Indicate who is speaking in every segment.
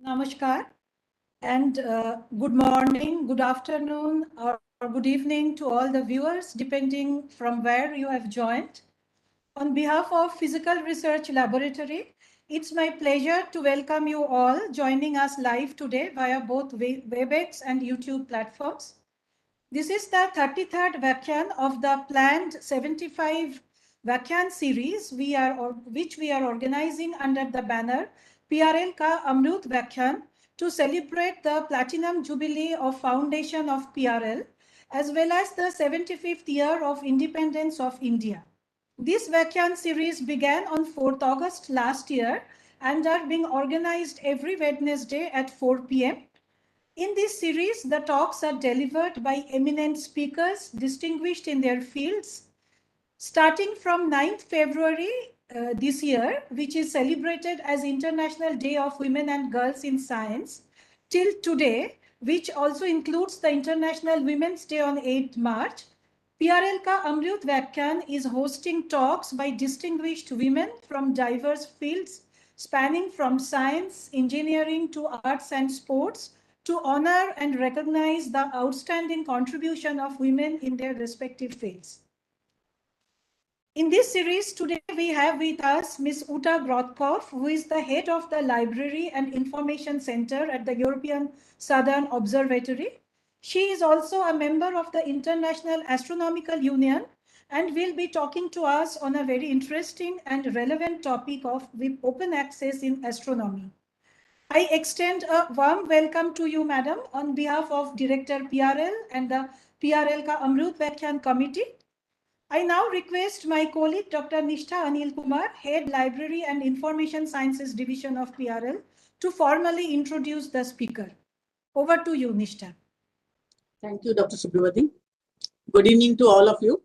Speaker 1: Namaskar and good morning, good afternoon, or good evening to all the viewers, depending from where you have joined. On behalf of Physical Research Laboratory, it's my pleasure to welcome you all joining us live today via both WebEx and YouTube platforms. This is the 33rd Vyakhyaan of the planned 75 Vyakhyaan series which we are organizing under the banner PRL Ka Amrut Vyakhyaan to celebrate the Platinum Jubilee of Foundation of PRL as well as the 75th year of independence of India. This Vyakhyaan series began on 4th August last year and are being organized every Wednesday at 4 p.m. In this series, the talks are delivered by eminent speakers distinguished in their fields. Starting from 9th February this year, which is celebrated as International Day of Women and Girls in Science, till today, which also includes the International Women's Day on 8th March, PRL Ka Amrut Vyakhyaan is hosting talks by distinguished women from diverse fields spanning from science, engineering to arts and sports to honor and recognize the outstanding contribution of women in their respective fields. In this series today, we have with us Ms. Uta Grothkopf, who is the head of the Library and Information Center at the European Southern Observatory. She is also a member of the International Astronomical Union and will be talking to us on a very interesting and relevant topic of open access in astronomy. I extend a warm welcome to you, madam, on behalf of Director PRL and the PRL Ka Amrut Vyakhyaan Committee. I now request my colleague, Dr. Nishtha Anil Kumar, Head Library and Information Sciences Division of PRL, to formally introduce the speaker. Over to you, Nishtha.
Speaker 2: Thank you, Dr. Subravati. Good evening to all of you.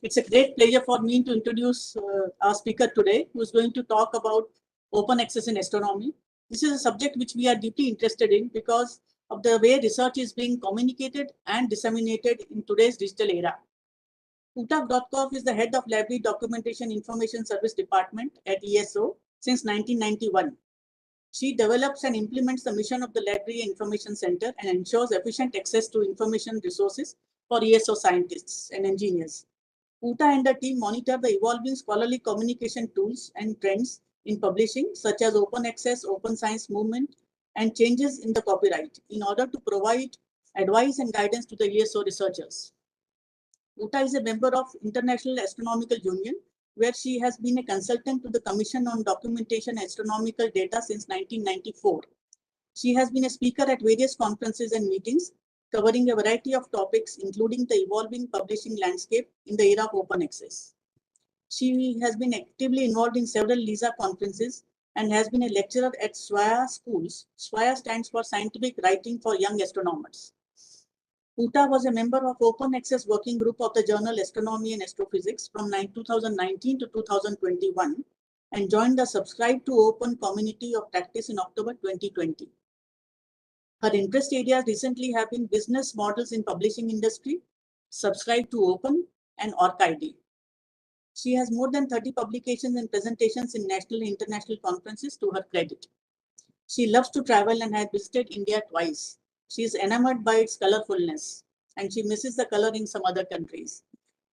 Speaker 2: It's a great pleasure for me to introduce our speaker today, who is going to talk about open access in astronomy. This is a subject which we are deeply interested in because of the way research is being communicated and disseminated in today's digital era. Uta Grothkopf is the head of Library Documentation Information Service Department at ESO since 1991. She develops and implements the mission of the Library Information Center and ensures efficient access to information resources for ESO scientists and engineers. Uta and her team monitor the evolving scholarly communication tools and trends in publishing, such as open access, open science movement, and changes in the copyright, in order to provide advice and guidance to the ESO researchers. Uta is a member of International Astronomical Union, where she has been a consultant to the Commission on Documentation Astronomical Data since 1994. She has been a speaker at various conferences and meetings, covering a variety of topics, including the evolving publishing landscape in the era of open access. She has been actively involved in several LISA conferences and has been a lecturer at SWAYA schools. SWAYA stands for Scientific Writing for Young Astronomers. Uta was a member of Open Access Working Group of the journal Astronomy and Astrophysics from 2019 to 2021 and joined the Subscribe to Open community of practice in October 2020. Her interest areas recently have been business models in publishing industry, Subscribe to Open, and OrcID. She has more than 30 publications and presentations in national and international conferences to her credit. She loves to travel and has visited India twice. She is enamored by its colorfulness, and she misses the color in some other countries.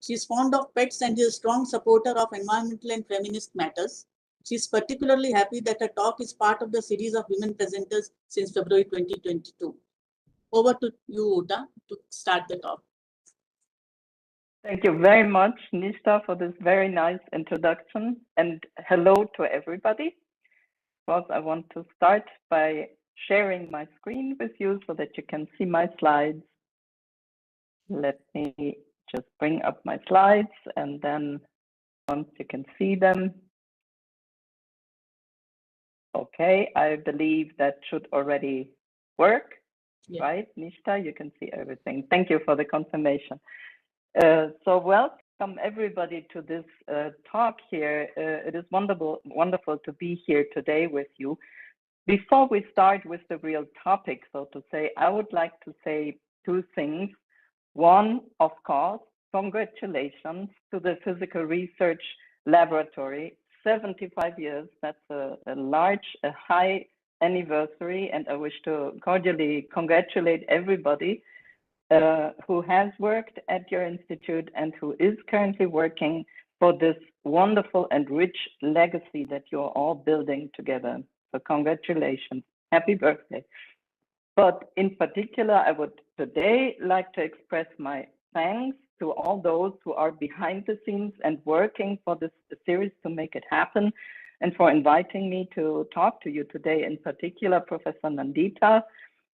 Speaker 2: She is fond of pets and is a strong supporter of environmental and feminist matters. She is particularly happy that her talk is part of the series of women presenters since February 2022. Over to you, Uta, to start the talk.
Speaker 3: Thank you very much, Nishtha, for this very nice introduction, and hello to everybody. First, I want to start by sharing my screen with you so that you can see my slides. Let me just bring up my slides, and then once you can see them. Okay, I believe that should already work, right, Nishtha? You can see everything. Thank you for the confirmation. So welcome everybody to this talk here. It is wonderful to be here today with you. Before we start with the real topic, so to say, I would like to say two things. One, of course, congratulations to the Physical Research Laboratory. 75 years, that's a high anniversary, and I wish to cordially congratulate everybody who has worked at your institute and who is currently working for this wonderful and rich legacy that you're all building together. So congratulations, happy birthday. But in particular, I would today like to express my thanks to all those who are behind the scenes and working for this series to make it happen, and for inviting me to talk to you today, in particular, Professor Nandita,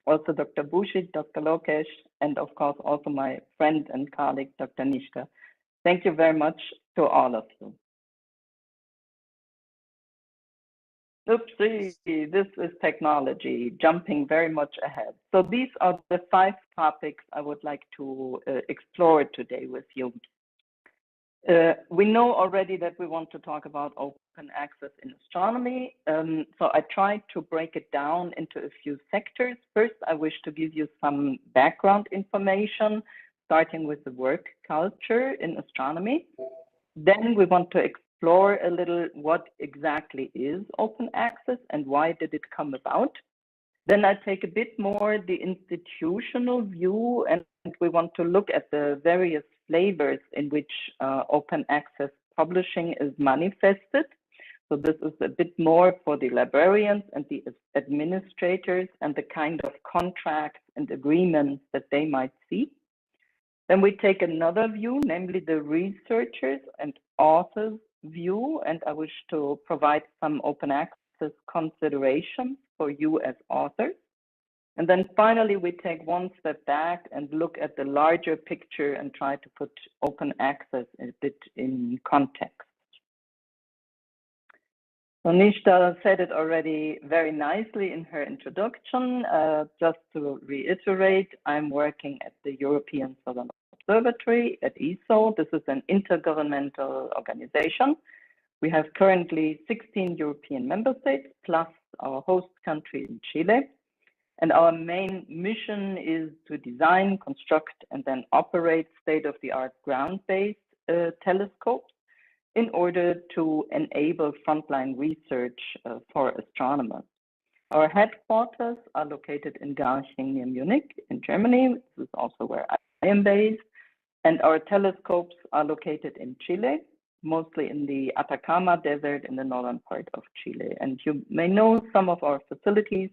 Speaker 3: also Dr. Bushit, Dr. Lokesh, and of course, also my friend and colleague, Dr. Nishka. Thank you very much to all of you. Oopsie, this is technology, jumping very much ahead. So these are the 5 topics I would like to explore today with you. We know already that we want to talk about open access in astronomy. So I tried to break it down into a few sectors. First, I wish to give you some background information, starting with the work culture in astronomy. Then we want to explore a little what exactly is open access and why did it come about. Then I take a bit more the institutional view, and we want to look at the various flavors in which open access publishing is manifested. So this is a bit more for the librarians and the administrators and the kind of contracts and agreements that they might see. Then we take another view, namely the researchers and authors view, and I wish to provide some open access considerations for you as authors. And then finally, we take one step back and look at the larger picture and try to put open access a bit in context. So Nishta said it already very nicely in her introduction. Just to reiterate, I'm working at the European Southern Observatory at ESO. This is an intergovernmental organization. We have currently 16 European member states, plus our host country in Chile. And our main mission is to design, construct, and then operate state-of-the-art ground-based telescopes in order to enable frontline research for astronomers. Our headquarters are located in Garching near Munich in Germany. This is also where I am based. And our telescopes are located in Chile, mostly in the Atacama Desert in the northern part of Chile. And you may know some of our facilities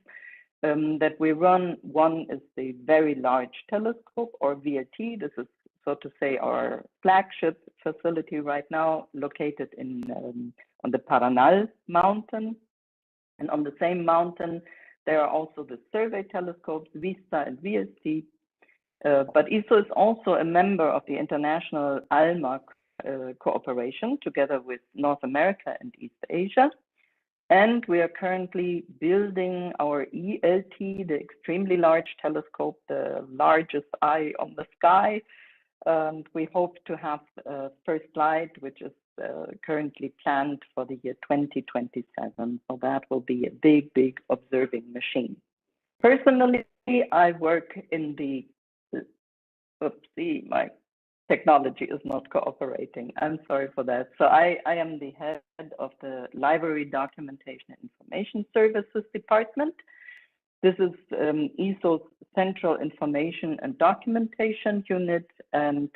Speaker 3: that we run. One is the Very Large Telescope, or VLT. This is, so to say, our flagship facility right now, located in on the Paranal mountain. And on the same mountain, there are also the survey telescopes, VISTA and VST. But ESO is also a member of the international ALMA cooperation, together with North America and East Asia. And we are currently building our ELT, the extremely large telescope, the largest eye on the sky. And we hope to have first light, which is currently planned for the year 2027. So that will be a big, big observing machine. Personally, I work in the, oopsie, my technology is not cooperating. I'm sorry for that. So I am the head of the Library Documentation and Information Services Department. This is ESO's Central Information and Documentation Unit. And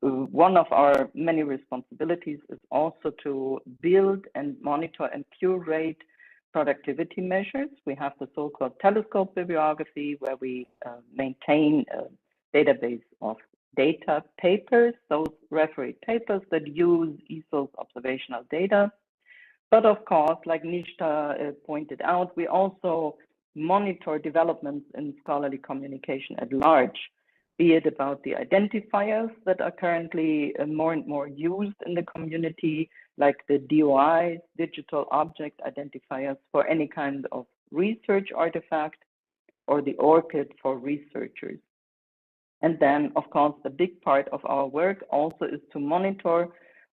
Speaker 3: one of our many responsibilities is also to build and monitor and curate productivity measures. We have the so-called telescope bibliography, where we maintain a database of data papers, those refereed papers that use ESO's observational data. But of course, like Nishta pointed out, we also monitor developments in scholarly communication at large, be it about the identifiers that are currently more and more used in the community, like the DOIs, digital object identifiers for any kind of research artifact, or the ORCID for researchers. And then, of course, the big part of our work also is to monitor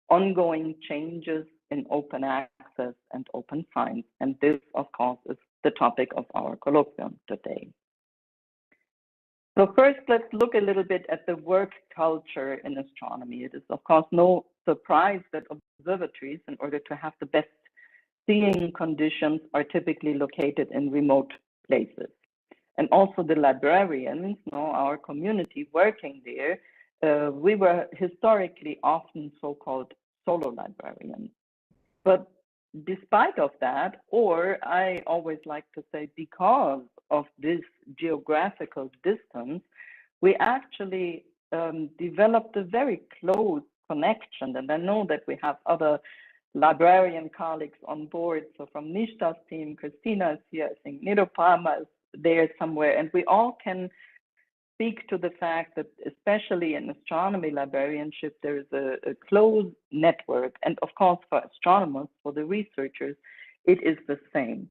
Speaker 3: ongoing changes in open access and open science. And this, of course, is the topic of our colloquium today. So first, let's look a little bit at the work culture in astronomy. It is, of course, no surprise that observatories, in order to have the best seeing conditions are typically located in remote places. And also the librarians, our community working there, we were historically often so-called solo librarians. But despite of that, or I always like to say because of this geographical distance, we actually developed a very close connection. And I know that we have other librarian colleagues on board. So from Nishta's team, Christina is here, I think Nirupama is there somewhere, and we all can speak to the fact that especially in astronomy librarianship, there is a close network. And of course, for astronomers, for the researchers, it is the same.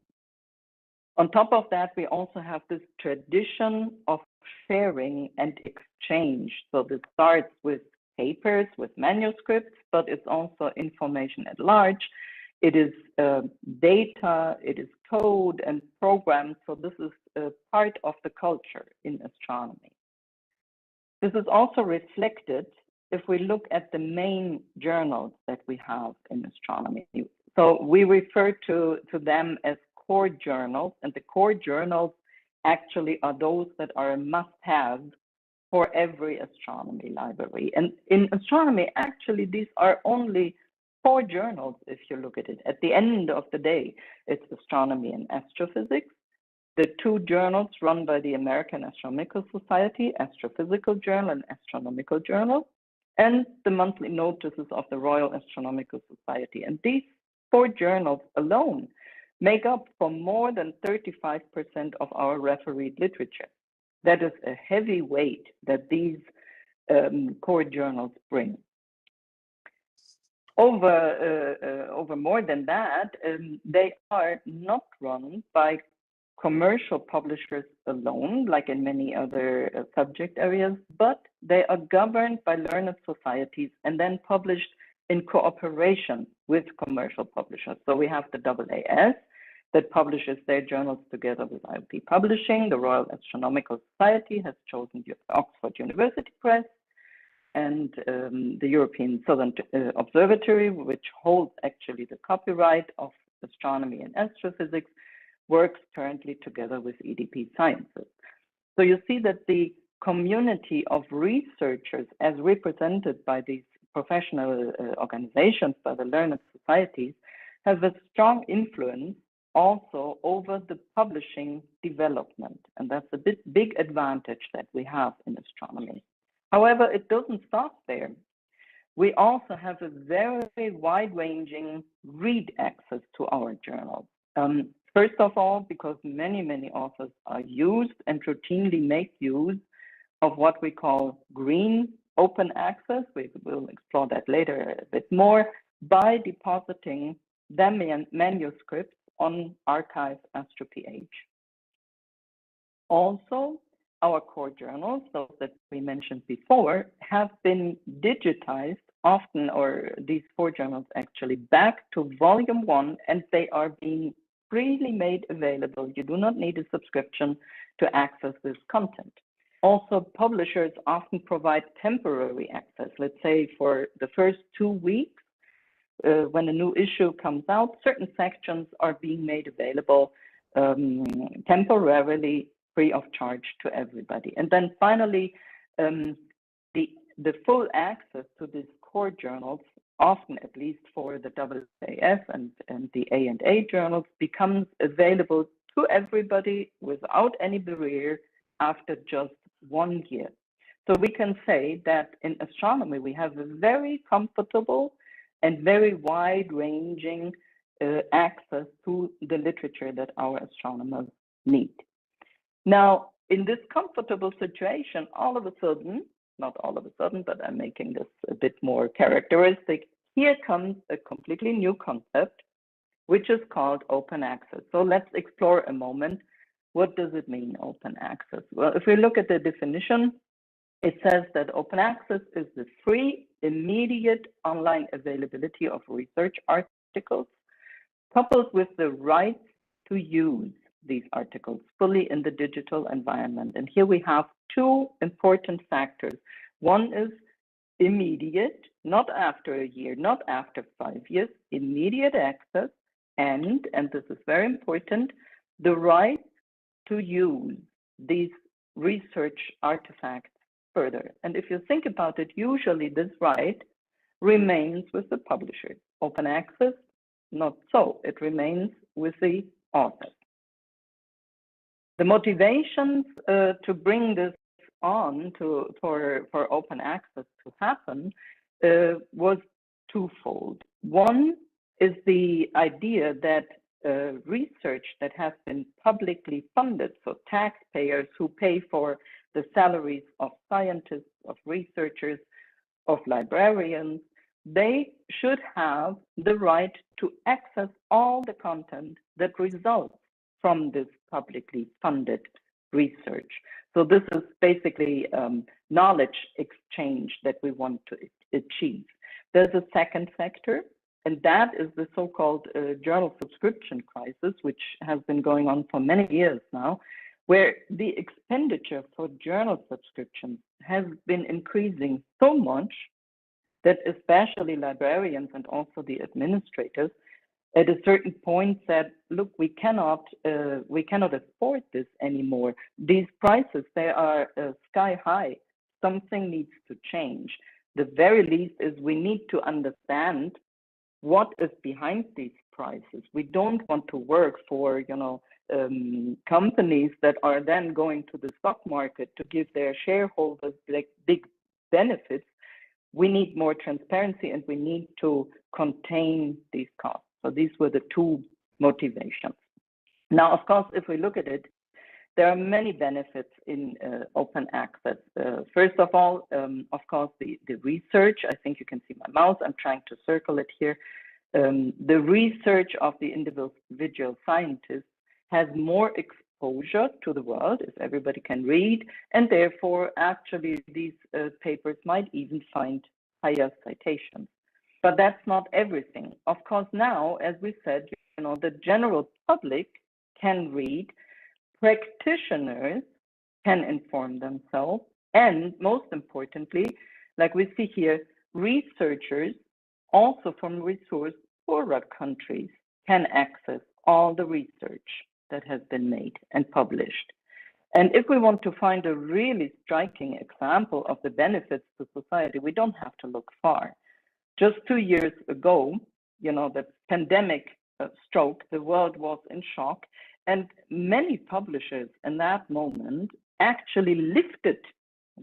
Speaker 3: On top of that, we also have this tradition of sharing and exchange. So this starts with papers, with manuscripts, but it's also information at large. It is data, it is code and programs. So this is part of the culture in astronomy. This is also reflected if we look at the main journals that we have in astronomy. So we refer to them as core journals, and the core journals actually are those that are a must-have for every astronomy library. And in astronomy, actually, these are only 4 journals, if you look at it. At the end of the day, it's Astronomy and Astrophysics, the 2 journals run by the American Astronomical Society, Astrophysical Journal and Astronomical Journal, and the monthly notices of the Royal Astronomical Society. And these 4 journals alone make up for more than 35% of our refereed literature. That is a heavy weight that these core journals bring. Over more than that, they are not run by commercial publishers alone, like in many other subject areas, but they are governed by learned societies and then published in cooperation with commercial publishers. So we have the AAS that publishes their journals together with IOP Publishing. The Royal Astronomical Society has chosen the Oxford University Press, and the European Southern Observatory, which holds actually the copyright of astronomy and astrophysics, works currently together with EDP Sciences. So you see that the community of researchers as represented by these professional organizations, by the learned societies, have a strong influence also over the publishing development. And that's a big advantage that we have in astronomy. However, it doesn't stop there. We also have a very wide-ranging read access to our journals. First of all, because many authors are used and routinely make use of what we call green open access. We will explore that later a bit more, by depositing their manuscripts on arXiv AstroPH. Also, our core journals, those that we mentioned before, have been digitized often, or these 4 journals actually, back to volume 1, and they are being freely made available. You do not need a subscription to access this content. Also, publishers often provide temporary access. Let's say for the first 2 weeks, when a new issue comes out, certain sections are being made available temporarily, free of charge to everybody. And then finally, the full access to these core journals, often at least for the AAS and the A&A journals, becomes available to everybody without any barrier after just 1 year. So we can say that in astronomy, we have a very comfortable and very wide-ranging access to the literature that our astronomers need. Now, in this comfortable situation, all of a sudden, not all of a sudden, but I'm making this a bit more characteristic, here comes a completely new concept, which is called open access. So let's explore a moment. What does it mean, open access? Well, if we look at the definition, it says that open access is the free, immediate online availability of research articles, coupled with the right to use these articles fully in the digital environment. And here we have 2 important factors. One is immediate, not after a year, not after 5 years, immediate access and this is very important, the right to use these research artifacts further. And if you think about it, usually this right remains with the publishers. Open access, not so. It remains with the authors. The motivations to bring this on for open access to happen was twofold. One is the idea that research that has been publicly funded, so taxpayers who pay for the salaries of scientists, of researchers, of librarians, they should have the right to access all the content that results from this publicly funded research. So this is basically knowledge exchange that we want to achieve. There's a second factor, and that is the so-called journal subscription crisis, which has been going on for many years now, where the expenditure for journal subscriptions has been increasing so much that especially librarians and also the administrators at a certain point said, look, we cannot afford this anymore. These prices, they are sky high. Something needs to change. The very least is we need to understand what is behind these prices. We don't want to work for, companies that are then going to the stock market to give their shareholders like big benefits. We need more transparency and we need to contain these costs. So these were the two motivations. Now, of course, if we look at it, there are many benefits in open access. First of all, of course, the research. I think you can see my mouse. I'm trying to circle it here. The research of the individual scientists has more exposure to the world, if everybody can read, and therefore, actually, these papers might even find higher citations. But that's not everything. Of course, now, as we said, the general public can read, practitioners can inform themselves, and most importantly, like we see here, researchers also from resource poorer countries can access all the research that has been made and published. And if we want to find a really striking example of the benefits to society, we don't have to look far. Just 2 years ago, the pandemic struck, the world was in shock, and many publishers in that moment actually lifted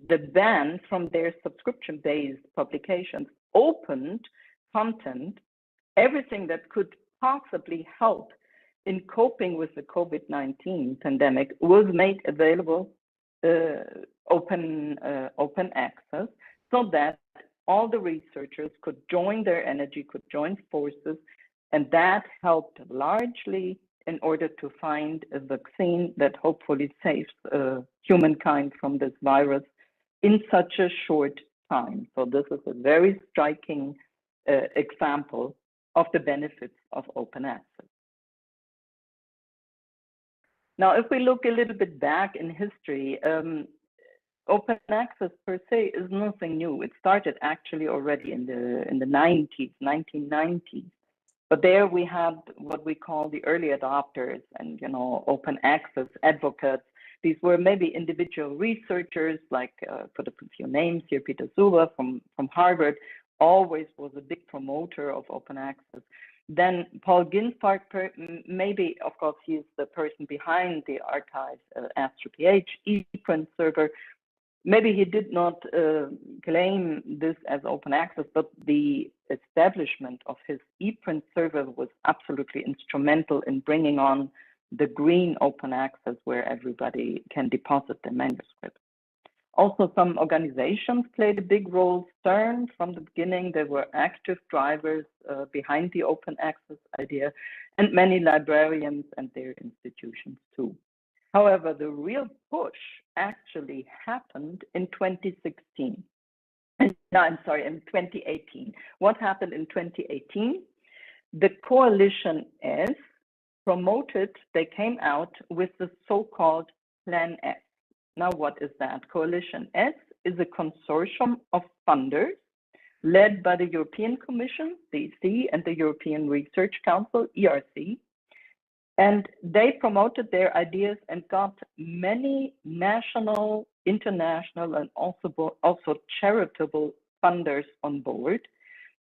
Speaker 3: the ban from their subscription-based publications, opened content, everything that could possibly help in coping with the COVID-19 pandemic was made available open access, so that all the researchers could join their energy, could join forces, and that helped largely in order to find a vaccine that hopefully saves humankind from this virus in such a short time. So this is a very striking example of the benefits of open access. Now, if we look a little bit back in history, open access per se is nothing new. It started actually already in the 1990s. But there we had what we call the early adopters and open access advocates. These were maybe individual researchers, like put up a few names here. Peter Zuber from Harvard always was a big promoter of open access. Then Paul Ginsparg, maybe, of course, he's the person behind the archive, AstroPH, ePrint server. Maybe he did not claim this as open access, but the establishment of his ePrint server was absolutely instrumental in bringing on the green open access where everybody can deposit their manuscripts. Also, some organizations played a big role. CERN, from the beginning, they were active drivers behind the open access idea, and many librarians and their institutions too. However, the real push actually happened in 2016. No, I'm sorry, in 2018. What happened in 2018? The Coalition S promoted, they came out with the so-called Plan S. Now, what is that? Coalition S is a consortium of funders led by the European Commission, the EC, and the European Research Council, ERC. And they promoted their ideas and got many national, international, and also charitable funders on board.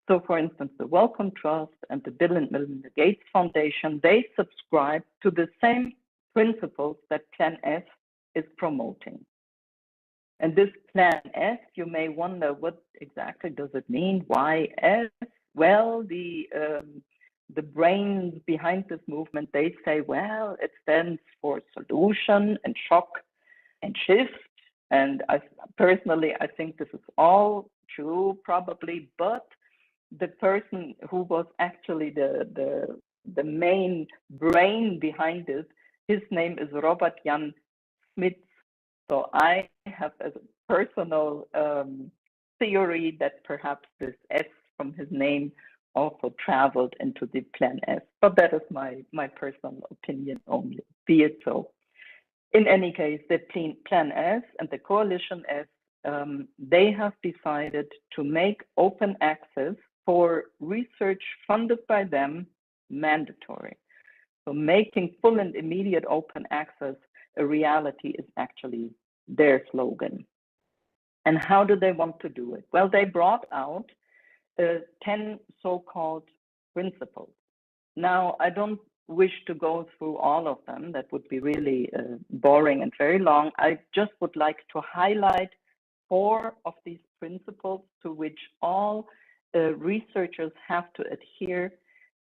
Speaker 3: So for instance, the Wellcome Trust and the Bill and Melinda Gates Foundation, they subscribe to the same principles that Plan S is promoting. And this Plan S, you may wonder, what exactly does it mean? Why S? Well, the brains behind this movement, they say, well, it stands for solution and shock and shift. And personally, I think this is all true, probably, but the person who was actually the main brain behind this, his name is Robert Jan Smits. So I have a personal theory that perhaps this S from his name also traveled into the Plan S, but that is my personal opinion only, be it so. In any case, the Plan S and the Coalition S, they have decided to make open access for research funded by them mandatory. So making full and immediate open access a reality is actually their slogan. And how do they want to do it? Well, they brought out 10 so-called principles. Now, I don't wish to go through all of them. That would be really boring and very long. I just would like to highlight 4 of these principles to which all researchers have to adhere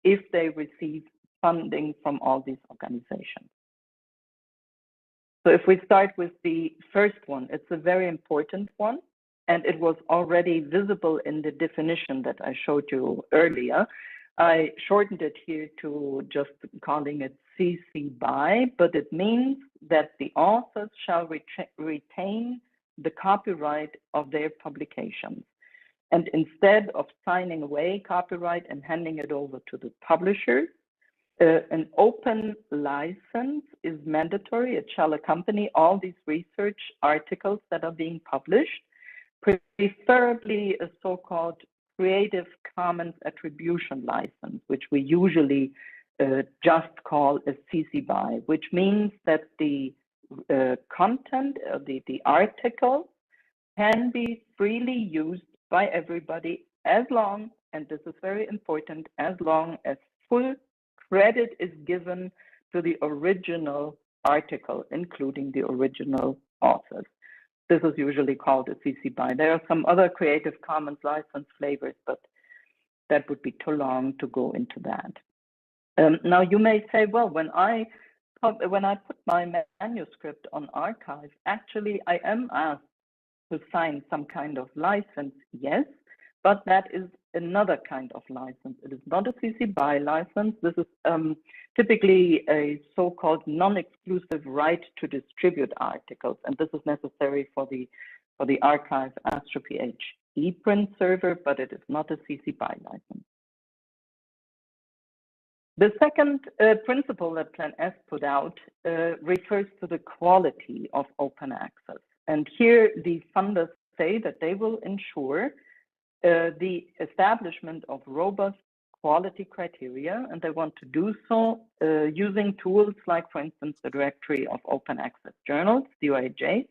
Speaker 3: if they receive funding from all these organizations. So if we start with the first one, it's a very important one, and it was already visible in the definition that I showed you earlier. I shortened it here to just calling it CC BY, but it means that the authors shall retain the copyright of their publications. And instead of signing away copyright and handing it over to the publishers, an open license is mandatory. It shall accompany all these research articles that are being published, preferably a so-called Creative Commons Attribution license, which we usually just call a CC BY, which means that the content of the article can be freely used by everybody as long, and this is very important, as long as full credit is given to the original article, including the original authors. This is usually called a CC BY. There are some other Creative Commons license flavors, but that would be too long to go into that. Now you may say, well, when I put my manuscript on archive, actually I am asked to sign some kind of license, yes, but that is another kind of license. It is not a CC BY license. This is typically a so-called non-exclusive right to distribute articles, and this is necessary for the archive AstroPH ePrint server, but it is not a CC BY license. The second principle that Plan S put out refers to the quality of open access. And here the funders say that they will ensure the establishment of robust quality criteria, and they want to do so using tools like, for instance, the Directory of Open Access Journals, DOAJ,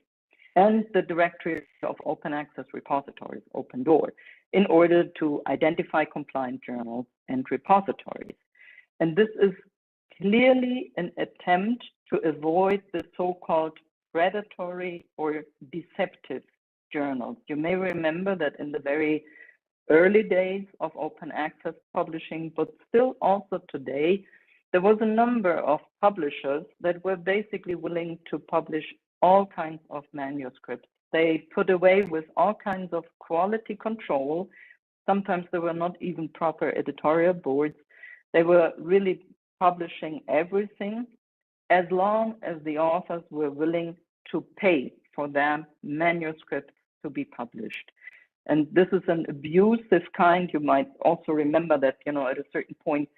Speaker 3: and the Directory of Open Access Repositories, Open Door, in order to identify compliant journals and repositories. And this is clearly an attempt to avoid the so-called predatory or deceptive journals. You may remember that in the very early days of open access publishing, but still also today, there was a number of publishers that were basically willing to publish all kinds of manuscripts. They put away with all kinds of quality control. Sometimes there were not even proper editorial boards. They were really publishing everything as long as the authors were willing to pay for their manuscripts to be published. And this is an abusive kind. You might also remember that, at a certain point,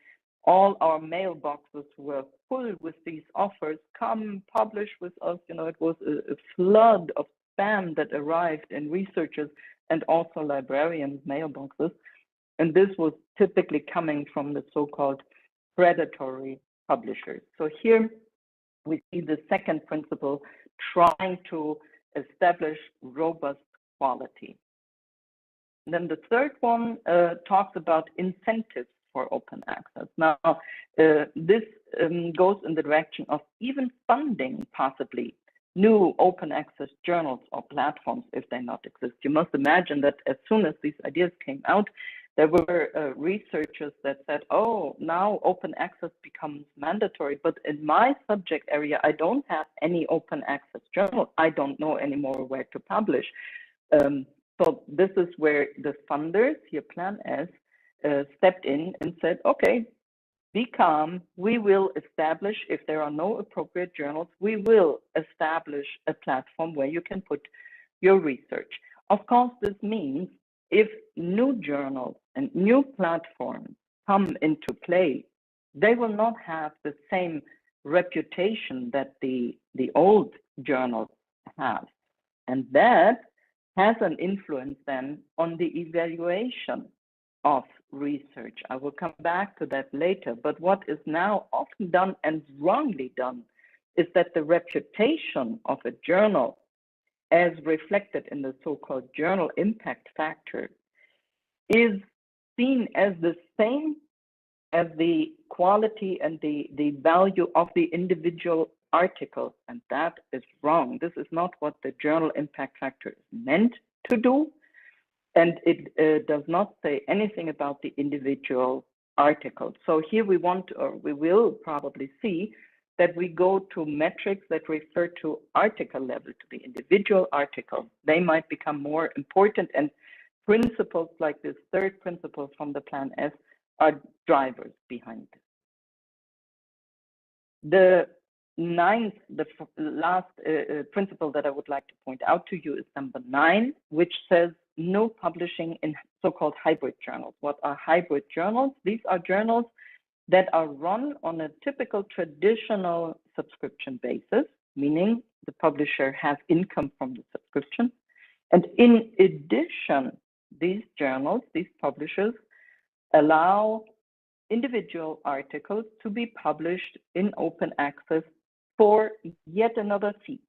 Speaker 3: all our mailboxes were full with these offers. Come publish with us. It was a flood of spam that arrived, and researchers and also librarian mailboxes. And this was typically coming from the so-called predatory publishers. So here we see the second principle, trying to establish robust quality. And then the third one talks about incentives for open access. Now, this goes in the direction of even funding possibly new open access journals or platforms if they not exist. You must imagine that as soon as these ideas came out, there were researchers that said, oh, now open access becomes mandatory, but in my subject area, I don't have any open access journal. I don't know anymore where to publish. So this is where the funders, here Plan S, stepped in and said, okay, be calm, we will establish, if there are no appropriate journals, we will establish a platform where you can put your research. Of course, this means if new journals and new platforms come into play, they will not have the same reputation that the old journals have. And that has an influence then on the evaluation of research. I will come back to that later. But what is now often done and wrongly done is that the reputation of a journal, as reflected in the so-called journal impact factor, is seen as the same as the quality and the value of the individual article. And that is wrong. This is not what the journal impact factor is meant to do. And it does not say anything about the individual article. So here we want, or we will probably see that we go to metrics that refer to article level, to the individual article. They might become more important, and principles like this third principle from the Plan S are drivers behind this. The last principle that I would like to point out to you is number 9, which says no publishing in so-called hybrid journals. What are hybrid journals? These are journals that are run on a typical traditional subscription basis, meaning the publisher has income from the subscription. And in addition, these journals, these publishers, allow individual articles to be published in open access for yet another fee.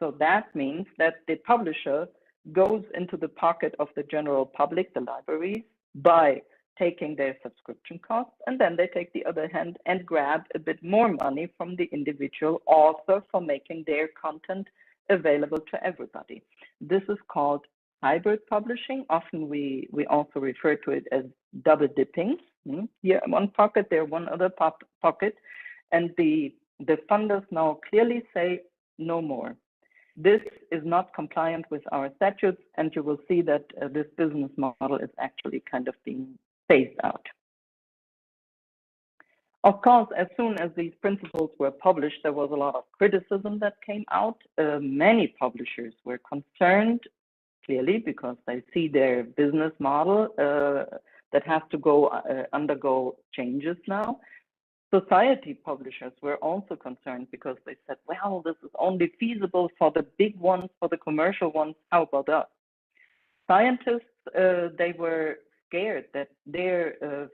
Speaker 3: So that means that the publisher goes into the pocket of the general public, the libraries, by taking their subscription costs, and then they take the other hand and grab a bit more money from the individual author for making their content available to everybody. This is called hybrid publishing. Often we also refer to it as double dipping. Here one pocket, there one other pocket, and the funders now clearly say no more. This is not compliant with our statutes, and you will see that this business model is actually kind of being phased out. Of course, as soon as these principles were published, there was a lot of criticism that came out. Many publishers were concerned, clearly, because they see their business model that has to undergo changes now. Society publishers were also concerned because they said, well, this is only feasible for the big ones, for the commercial ones. How about us? Scientists, they were scared that their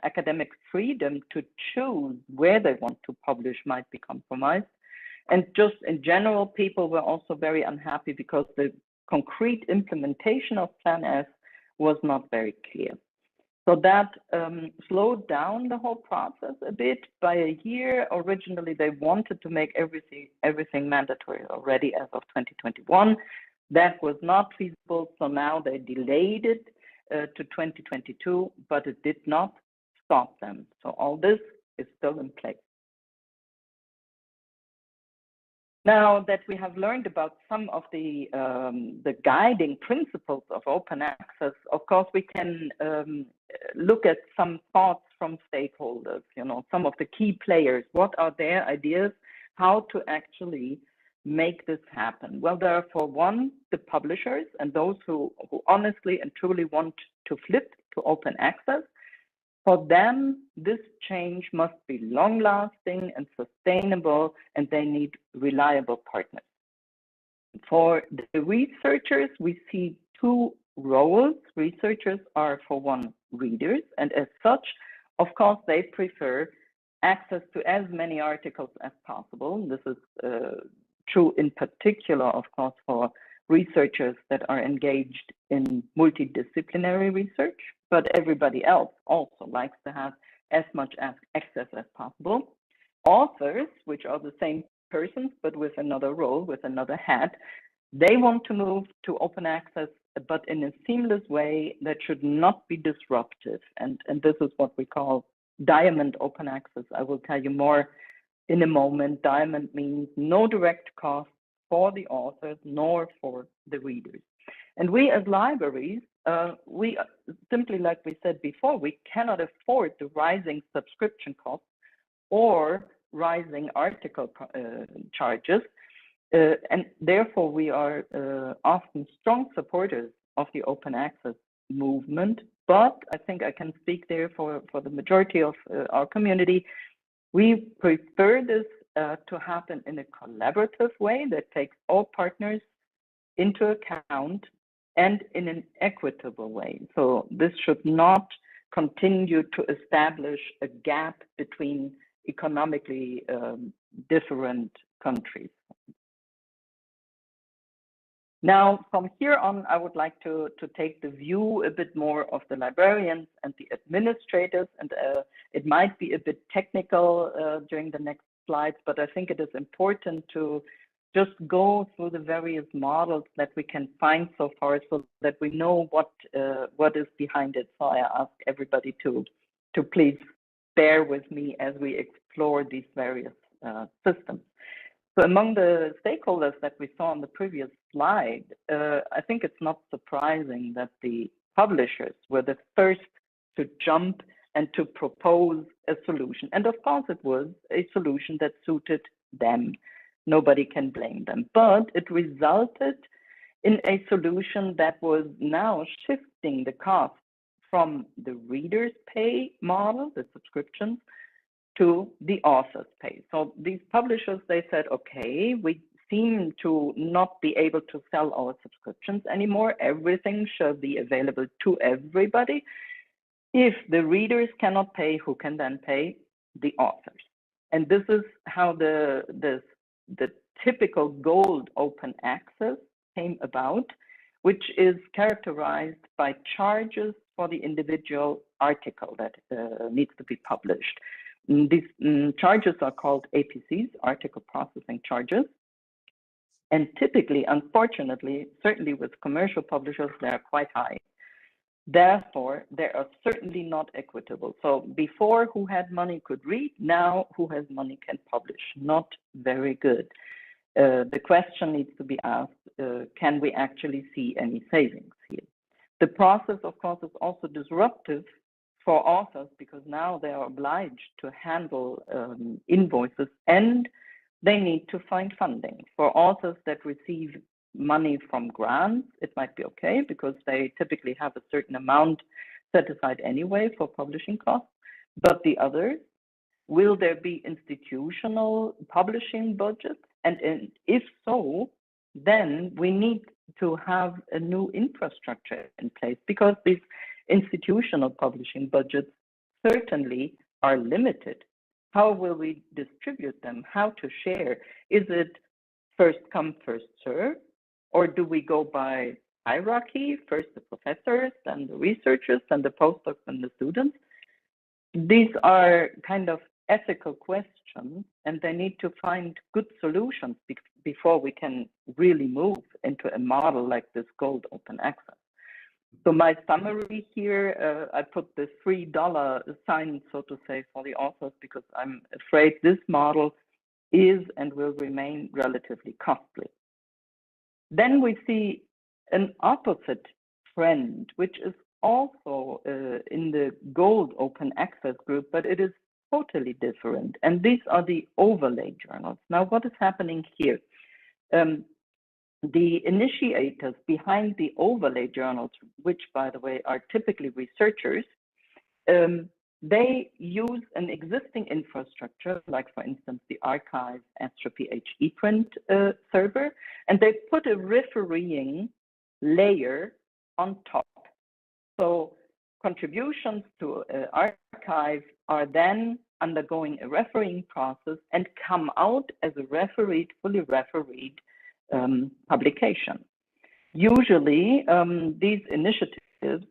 Speaker 3: academic freedom to choose where they want to publish might be compromised. And just in general, people were also very unhappy because the concrete implementation of Plan S was not very clear. So that slowed down the whole process a bit by a year. Originally, they wanted to make everything mandatory already as of 2021. That was not feasible, so now they delayed it to 2022, but it did not stop them. So all this is still in place. Now that we have learned about some of the guiding principles of open access, of course, we can look at some thoughts from stakeholders, some of the key players. What are their ideas? How to actually make this happen? Well, there are, for one, the publishers and those who honestly and truly want to flip to open access. For them, this change must be long-lasting and sustainable, and they need reliable partners. For the researchers, we see two roles. Researchers are, for one, readers, and as such, of course, they prefer access to as many articles as possible. This is true in particular, of course, for researchers that are engaged in multidisciplinary research, but everybody else also likes to have as much access as possible. Authors, which are the same persons, but with another role, with another hat, they want to move to open access, but in a seamless way that should not be disruptive. And this is what we call diamond open access. I will tell you more in a moment. Diamond means no direct cost for the authors nor for the readers. And we as libraries, we simply, like we said before, we cannot afford the rising subscription costs or rising article charges. And therefore, we are often strong supporters of the open access movement. But I think I can speak there for the majority of our community. We prefer this to happen in a collaborative way that takes all partners into account and in an equitable way. So this should not continue to establish a gap between economically different countries. Now, from here on, I would like to take the view a bit more of the librarians and the administrators, and it might be a bit technical during the next slides, but I think it is important to just go through the various models that we can find so far, so that we know what is behind it. So I ask everybody to please bear with me as we explore these various systems. So among the stakeholders that we saw on the previous slide, I think it's not surprising that the publishers were the first to jump and to propose a solution. And of course, it was a solution that suited them. Nobody can blame them. But it resulted in a solution that was now shifting the cost from the reader's pay model, the subscriptions, to the author's pay. So these publishers, they said, okay, we seem to not be able to sell our subscriptions anymore. Everything shall be available to everybody. If the readers cannot pay, who can then pay? The authors. And this is how the typical gold open access came about, which is characterized by charges for the individual article that needs to be published. These charges are called APCs, article processing charges. And typically, unfortunately, certainly with commercial publishers, they are quite high. Therefore, they are certainly not equitable. So before, who had money could read, now who has money can publish. Not very good. The question needs to be asked, can we actually see any savings here? The process, of course, is also disruptive for authors, because now they are obliged to handle invoices, and they need to find funding. For authors that receive money from grants, it might be okay, because they typically have a certain amount set aside anyway for publishing costs. But the others, will there be institutional publishing budgets? And if so, then we need to have a new infrastructure in place, because these institutional publishing budgets certainly are limited. How will we distribute them? How to share? Is it first come, first serve? Or do we go by hierarchy? First the professors, then the researchers, then the postdocs and the students? These are kind of ethical questions, and they need to find good solutions before we can really move into a model like this gold open access. So my summary here, I put the $3 sign, so to say, for the authors, because I'm afraid this model is and will remain relatively costly. Then we see an opposite trend, which is also in the gold open access group, but it is totally different. And these are the overlay journals. Now, what is happening here? The initiators behind the overlay journals, which, by the way, are typically researchers, they use an existing infrastructure, like, for instance, the archive AstroPH ePrint server, and they put a refereeing layer on top. So contributions to archive are then undergoing a refereeing process and come out as a fully refereed publication. Usually, these initiatives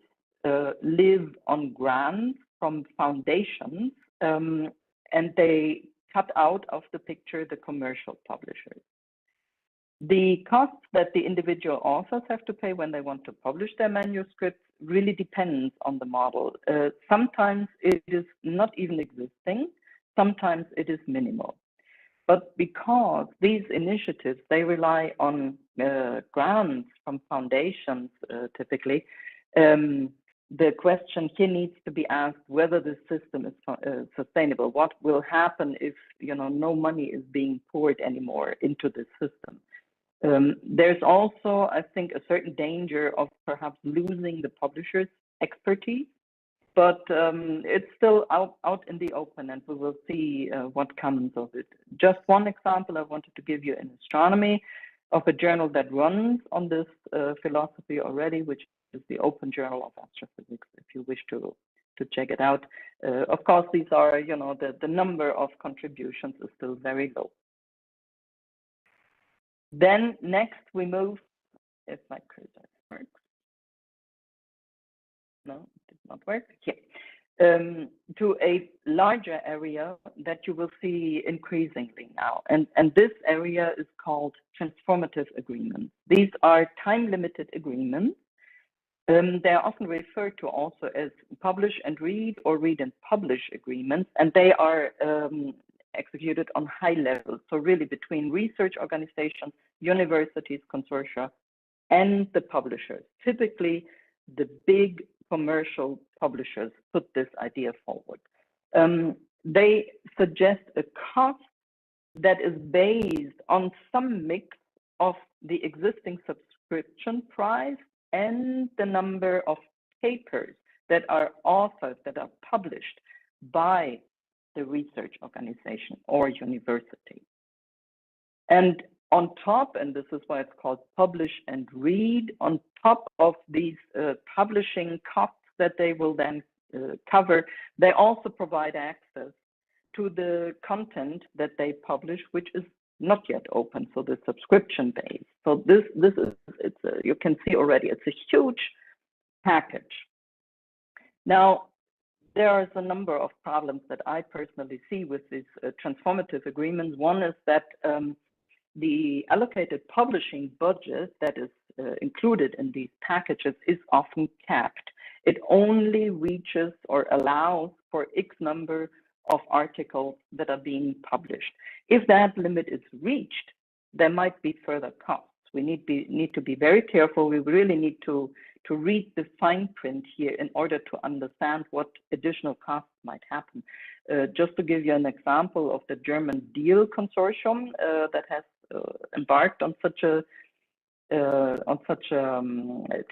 Speaker 3: live on grants from foundations, and they cut out of the picture the commercial publishers. The costs that the individual authors have to pay when they want to publish their manuscripts really depends on the model. Sometimes it is not even existing, sometimes it is minimal. But because these initiatives, they rely on grants from foundations typically, the question here needs to be asked whether this system is sustainable. What will happen if no money is being poured anymore into this system? There's also, I think, a certain danger of perhaps losing the publisher's expertise, but it's still out in the open, and we will see what comes of it. Just one example I wanted to give you in astronomy of a journal that runs on this philosophy already, which is the Open Journal of Astrophysics, if you wish to check it out. Of course, these are, the number of contributions is still very low. Then next we move, if my cursor works. No, it did not work. Here. To a larger area that you will see increasingly now. And this area is called transformative agreements. These are time-limited agreements. They are often referred to also as publish and read or read and publish agreements, and they are executed on high levels, so really between research organizations, universities, consortia, and the publishers. Typically, the big commercial publishers put this idea forward. They suggest a cost that is based on some mix of the existing subscription price and the number of papers that are authored, that are published by the research organization or university. And on top, and this is why it's called publish and read, on top of these publishing costs that they will then cover, they also provide access to the content that they publish, which is not yet open, so the subscription base. So this is you can see already it's a huge package. Now, there are a number of problems that I personally see with these transformative agreements. One is that the allocated publishing budget that is included in these packages is often capped. It only reaches or allows for X number of articles that are being published. If that limit is reached, there might be further costs. We need to be very careful. We really need to read the fine print here in order to understand what additional costs might happen. Just to give you an example of the German Deal consortium that has embarked on such a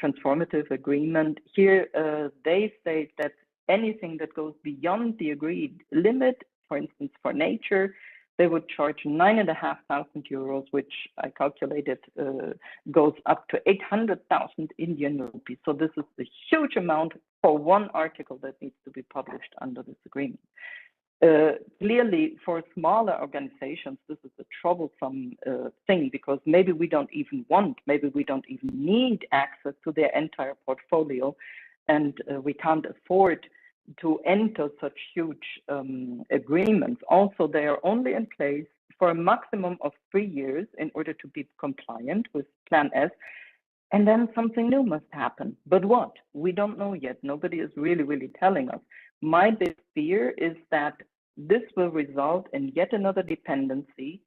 Speaker 3: transformative agreement. Here they state that anything that goes beyond the agreed limit, for instance, for Nature, they would charge 9,500 euros, which I calculated goes up to 800,000 Indian rupees. So this is a huge amount for one article that needs to be published under this agreement. Clearly, for smaller organizations, this is a troublesome thing, because maybe we don't even need access to their entire portfolio, and we can't afford to enter such huge agreements. Also, they are only in place for a maximum of 3 years in order to be compliant with Plan S. And then something new must happen. But what? We don't know yet. Nobody is really telling us. My big fear is that this will result in yet another dependency,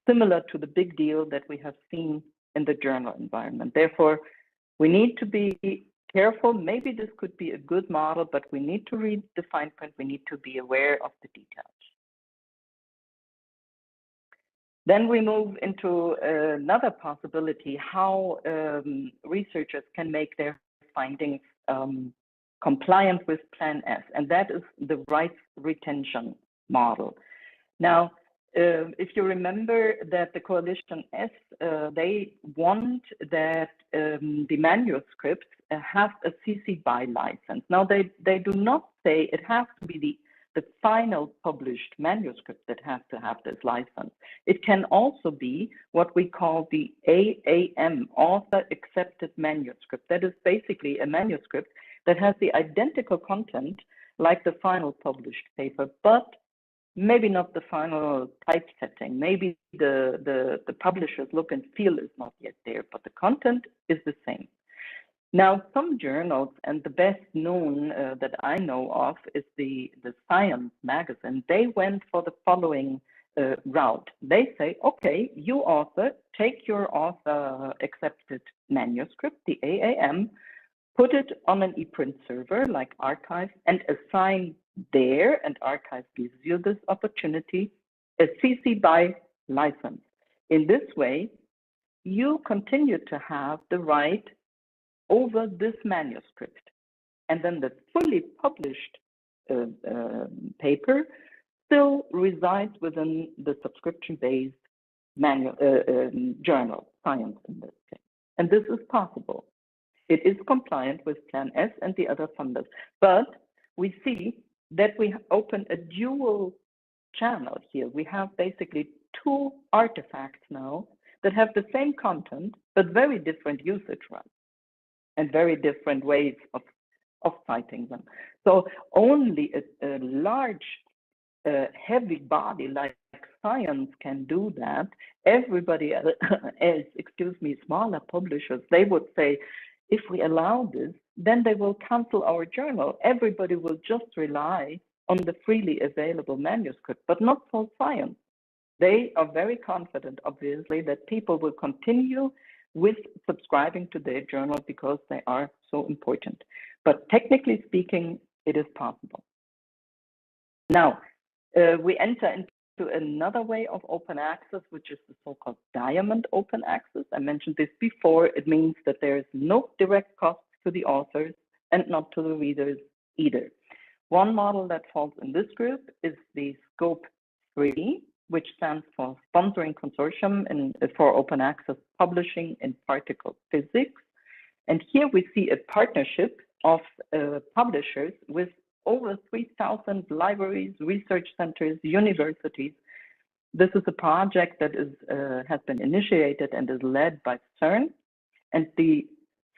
Speaker 3: similar to the big deal that we have seen in the journal environment. Therefore, we need to be careful. Maybe this could be a good model, but we need to read the fine print. We need to be aware of the details. Then we move into another possibility, how researchers can make their findings compliant with Plan S, and that is the rights retention model. Now, if you remember that the Coalition S, they want that the manuscripts have a CC BY license. Now, they do not say it has to be the final published manuscript that has to have this license. It can also be what we call the AAM, Author Accepted Manuscript. That is basically a manuscript that has the identical content like the final published paper, but maybe not the final typesetting. Maybe the publisher's look and feel is not yet there, but the content is the same. Now, some journals, and the best known that I know of is the Science magazine. They went for the following route. They say, okay, you author, take your author accepted manuscript, the AAM, put it on an ePrint server like Archive, and assign there, and Archive gives you this opportunity, a CC BY license. In this way, you continue to have the right over this manuscript. And then the fully published paper still resides within the subscription-based journal, Science in this case. And this is possible. It is compliant with Plan S and the other funders. But we see that we open a dual channel here. We have basically two artifacts now that have the same content, but very different usage rights and very different ways of citing them. So only a large, heavy body like Science can do that. Everybody else, smaller publishers, they would say, if we allow this, then they will cancel our journal. Everybody will just rely on the freely available manuscript, but not for Science. They are very confident, obviously, that people will continue with subscribing to their journal because they are so important. But technically speaking, it is possible. Now, we enter into another way of open access, which is the so-called diamond open access. I mentioned this before. It means that there is no direct cost to the authors and not to the readers either. One model that falls in this group is the Scope 3, which stands for Sponsoring Consortium for Open Access Publishing in Particle Physics. And here we see a partnership of publishers with over 3,000 libraries, research centers, universities. This is a project that has been initiated and is led by CERN. And the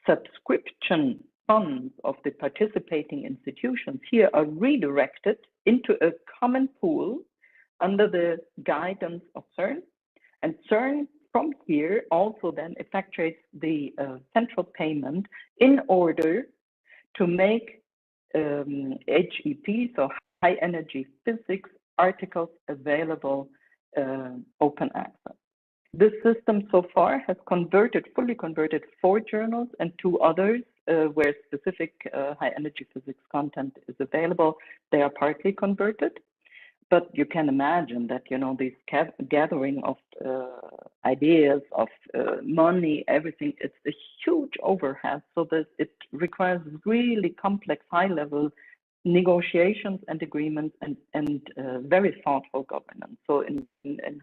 Speaker 3: subscription funds of the participating institutions here are redirected into a common pool under the guidance of CERN. And CERN from here also then effectuates the central payment in order to make HEP, so high energy physics articles available open access. This system so far has fully converted 4 journals and 2 others where specific high energy physics content is available. They are partly converted. But you can imagine that, you know, this gathering of ideas, of money, everything, it's a huge overhead. So that it requires really complex, high-level negotiations and agreements and very thoughtful governance. So in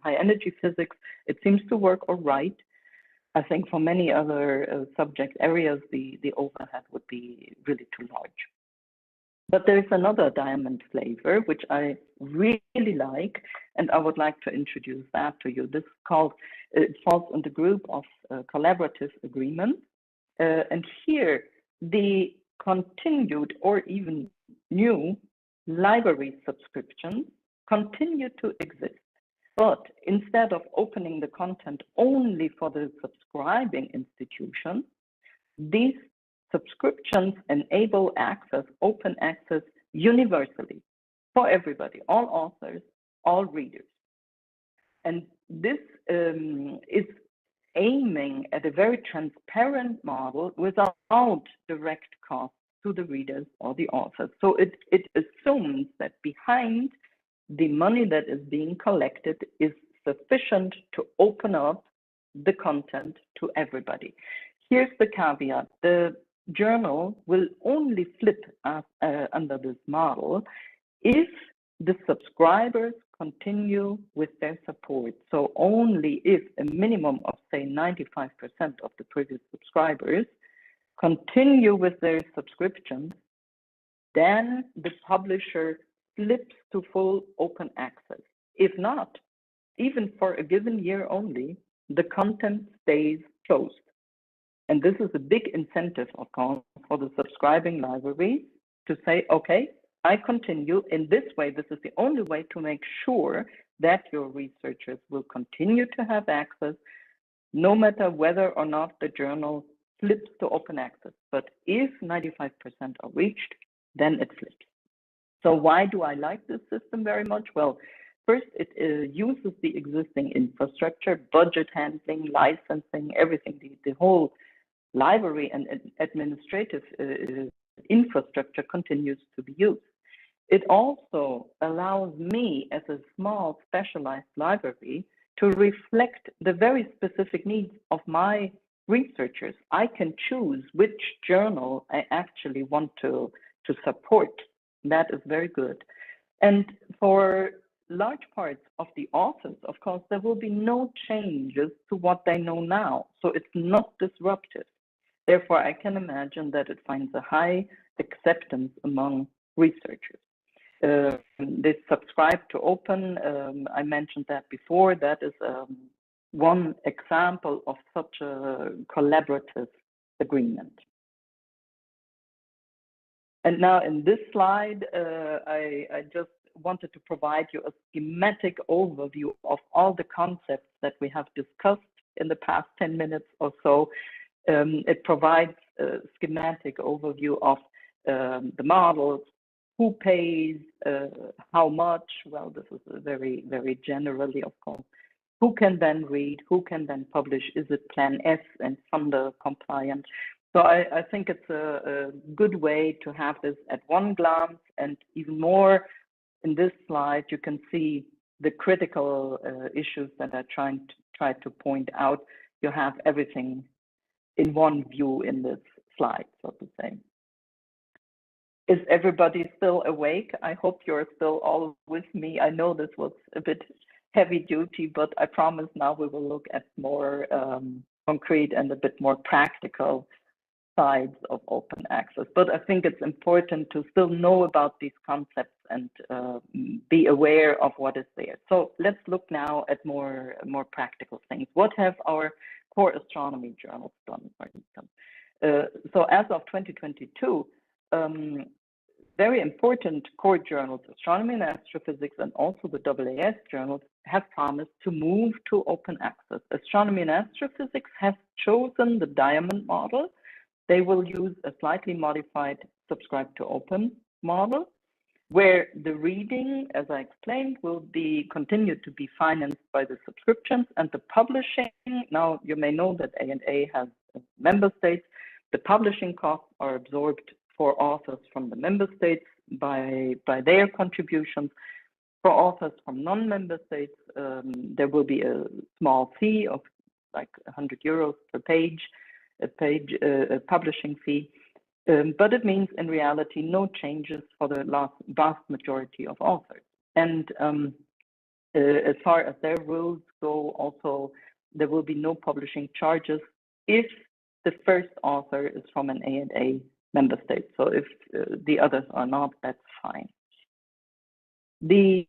Speaker 3: high energy physics, it seems to work all right. I think for many other subject areas, the overhead would be really too large. But there's another diamond flavor, which I really like, and I would like to introduce that to you. This is called, it falls in the group of collaborative agreements. And here, the continued or even new library subscriptions continue to exist. But instead of opening the content only for the subscribing institutions, these subscriptions enable access, open access universally for everybody, all authors, all readers. And this is aiming at a very transparent model without direct cost to the readers or the authors. So it assumes that behind the money that is being collected is sufficient to open up the content to everybody. Here's the caveat. The journal will only flip under this model if the subscribers continue with their support. So only if a minimum of, say, 95% of the previous subscribers continue with their subscriptions, then the publisher flips to full open access. If not, even for a given year only, the content stays closed. And this is a big incentive, of course, for the subscribing library to say, okay, I continue in this way. This is the only way to make sure that your researchers will continue to have access, no matter whether or not the journal flips to open access. But if 95% are reached, then it flips. So why do I like this system very much? Well, first, it uses the existing infrastructure, budget handling, licensing, everything, the whole library and administrative infrastructure continues to be used. It also allows me as a small specialized library to reflect the very specific needs of my researchers. I can choose which journal I actually want to support. That is very good. And for large parts of the authors, of course, there will be no changes to what they know now. So it's not disruptive. Therefore, I can imagine that it finds a high acceptance among researchers. They subscribe to open. I mentioned that before. That is one example of such a collaborative agreement. And now in this slide, I just wanted to provide you a schematic overview of all the concepts that we have discussed in the past 10 minutes or so. It provides a schematic overview of the models, who pays, how much. Well, this is very, very generally, of course. Who can then read, who can then publish? Is it Plan S and funder compliant? So I think it's a good way to have this at one glance, and even more in this slide, you can see the critical issues that I try to point out. You have everything in one view in this slide, so to say. Is everybody still awake? I hope you're still all with me. I know this was a bit heavy duty, but I promise now we will look at more concrete and a bit more practical sides of open access. But I think it's important to still know about these concepts and be aware of what is there. So let's look now at more practical things. What have our core astronomy journals done, for instance? So as of 2022, very important core journals, Astronomy and Astrophysics, and also the AAS journals, have promised to move to open access. Astronomy and Astrophysics have chosen the diamond model. They will use a slightly modified subscribe to open model, where the reading, as I explained, will be continued to be financed by the subscriptions, and the publishing. Now, you may know that A&A has member states. The publishing costs are absorbed for authors from the member states by their contributions. For authors from non-member states, there will be a small fee of like 100 euros per page, a publishing fee. But it means in reality no changes for the vast majority of authors. And as far as their rules go, also there will be no publishing charges if the first author is from an A&A member state. So if the others are not, that's fine. The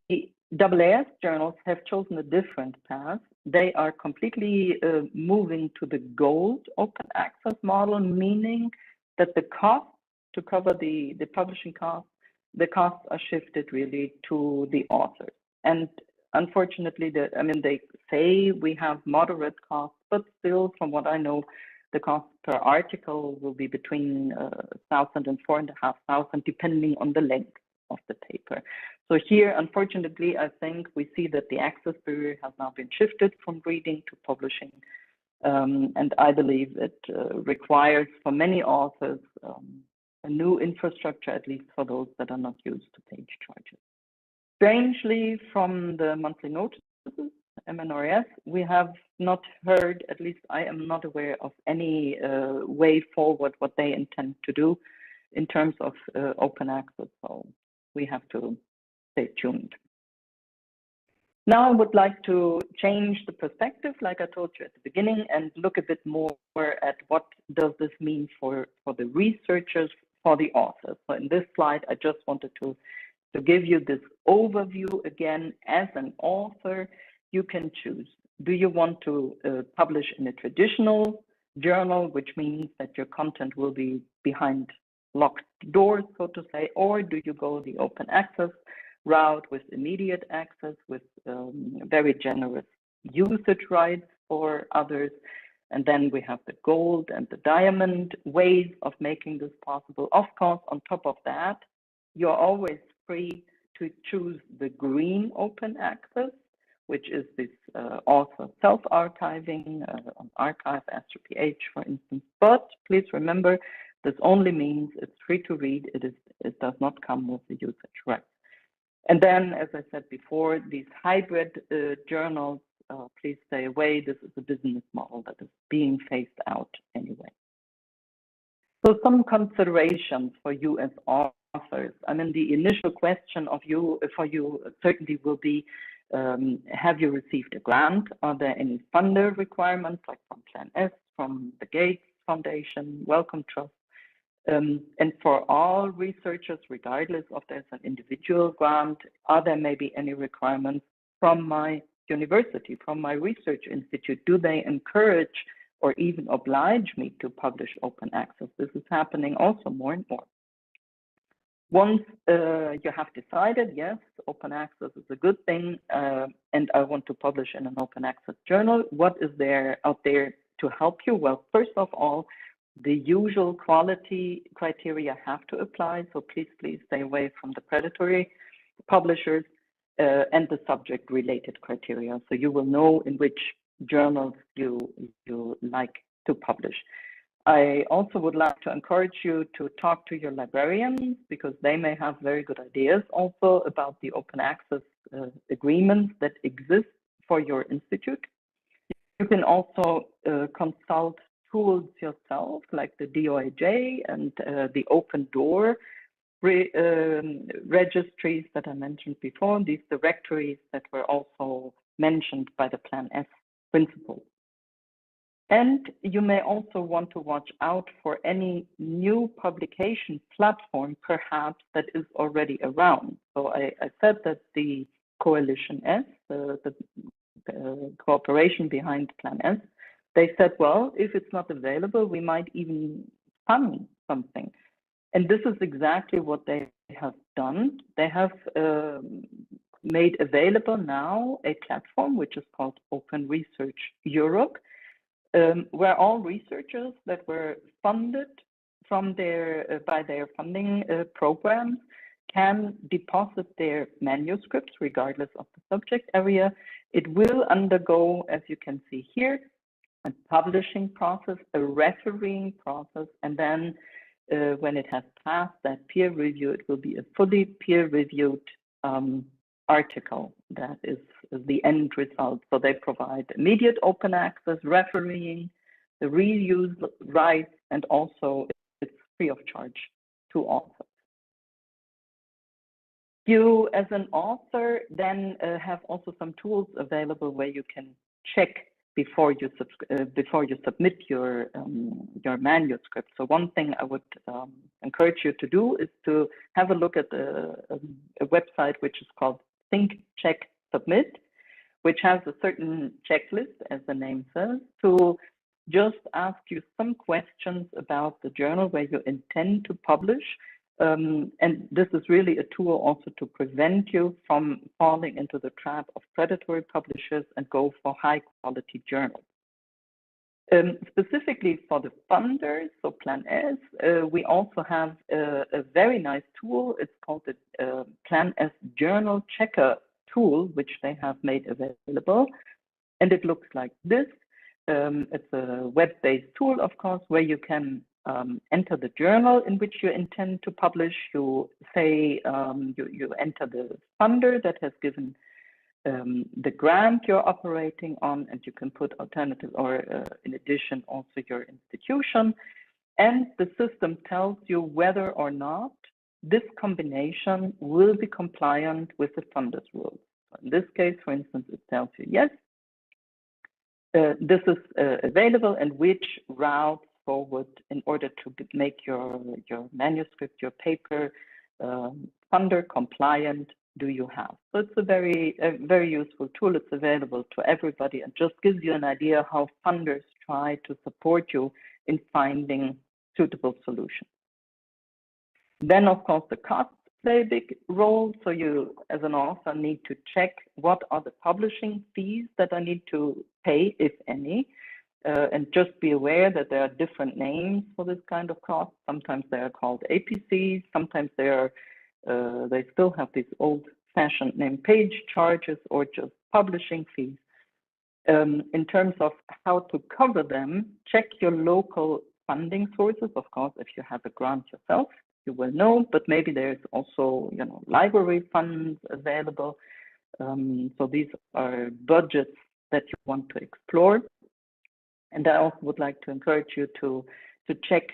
Speaker 3: AAS journals have chosen a different path. They are completely moving to the gold open access model, meaning that the cost to cover the publishing costs, the costs are shifted really to the authors. And unfortunately, they say we have moderate costs, but still, from what I know, the cost per article will be between 1,000 and 4,500, depending on the length of the paper. So here, unfortunately, I think we see that the access barrier has now been shifted from reading to publishing. And I believe it requires for many authors a new infrastructure, at least for those that are not used to page charges. Strangely, from the monthly notices, MNRS, we have not heard, at least I am not aware of any way forward what they intend to do in terms of open access. So we have to stay tuned. Now I would like to change the perspective, like I told you at the beginning, and look a bit more at what does this mean for the researchers, for the authors. So in this slide, I just wanted to give you this overview again. As an author, you can choose. Do you want to publish in a traditional journal, which means that your content will be behind locked doors, so to say, or do you go the open access route with immediate access, with very generous usage rights for others? And then we have the gold and the diamond ways of making this possible. Of course, on top of that, you're always free to choose the green open access, which is this author self-archiving on Archive, AstroPH, for instance. But please remember, this only means it's free to read. It does not come with the usage rights. And then, as I said before, these hybrid journals, please stay away. This is a business model that is being phased out anyway. So some considerations for you as authors. I mean, the initial question for you certainly will be, have you received a grant? Are there any funder requirements, like from Plan S, from the Gates Foundation, Wellcome Trust? And for all researchers, regardless of there's an individual grant, are there maybe any requirements from my university, from my research institute? Do they encourage or even oblige me to publish open access? This is happening also more and more. Once you have decided, yes, open access is a good thing, and I want to publish in an open access journal, what is there out there to help you? Well, first of all, the usual quality criteria have to apply. So please stay away from the predatory publishers and the subject related criteria. So you will know in which journals you like to publish. I also would like to encourage you to talk to your librarians, because they may have very good ideas also about the open access agreements that exist for your institute. You can also consult tools yourself, like the DOAJ and the Open Door registries that I mentioned before, these directories that were also mentioned by the Plan S principles. And you may also want to watch out for any new publication platform, perhaps, that is already around. So I said that the Coalition S, the cooperation behind Plan S, they said, well, if it's not available, we might even fund something. And this is exactly what they have done. They have made available now a platform which is called Open Research Europe, where all researchers that were funded from by their funding programs can deposit their manuscripts regardless of the subject area. It will undergo, as you can see here, a publishing process, a refereeing process, and then when it has passed that peer review, it will be a fully peer-reviewed article that is the end result. So they provide immediate open access, refereeing, the reuse rights, and also it's free of charge to authors. You, as an author, then have also some tools available where you can check before you submit your manuscript. So one thing I would encourage you to do is to have a look at a website which is called Think, Check, Submit, which has a certain checklist, as the name says, to just ask you some questions about the journal where you intend to publish. And this is really a tool also to prevent you from falling into the trap of predatory publishers and go for high quality journals. Specifically for the funders, so Plan S, we also have a very nice tool. It's called the Plan S Journal Checker tool, which they have made available. And it looks like this. It's a web-based tool, of course, where you can enter the journal in which you intend to publish. You say you enter the funder that has given the grant you're operating on, and you can put alternative or in addition also your institution, and the system tells you whether or not this combination will be compliant with the funder's rules. In this case, for instance, it tells you, yes, this is available, and which route forward in order to make your manuscript, your paper, funder compliant do you have. So it's a very useful tool. It's available to everybody and just gives you an idea how funders try to support you in finding suitable solutions. Then, of course, the costs play a big role. So you, as an author, need to check what are the publishing fees that I need to pay, if any, and just be aware that there are different names for this kind of cost. Sometimes they are called APCs. Sometimes they are they still have these old-fashioned name page charges or just publishing fees. In terms of how to cover them, check your local funding sources. Of course, if you have a grant yourself, you will know, but maybe there's also, library funds available. So these are budgets that you want to explore. And I also would like to encourage you to check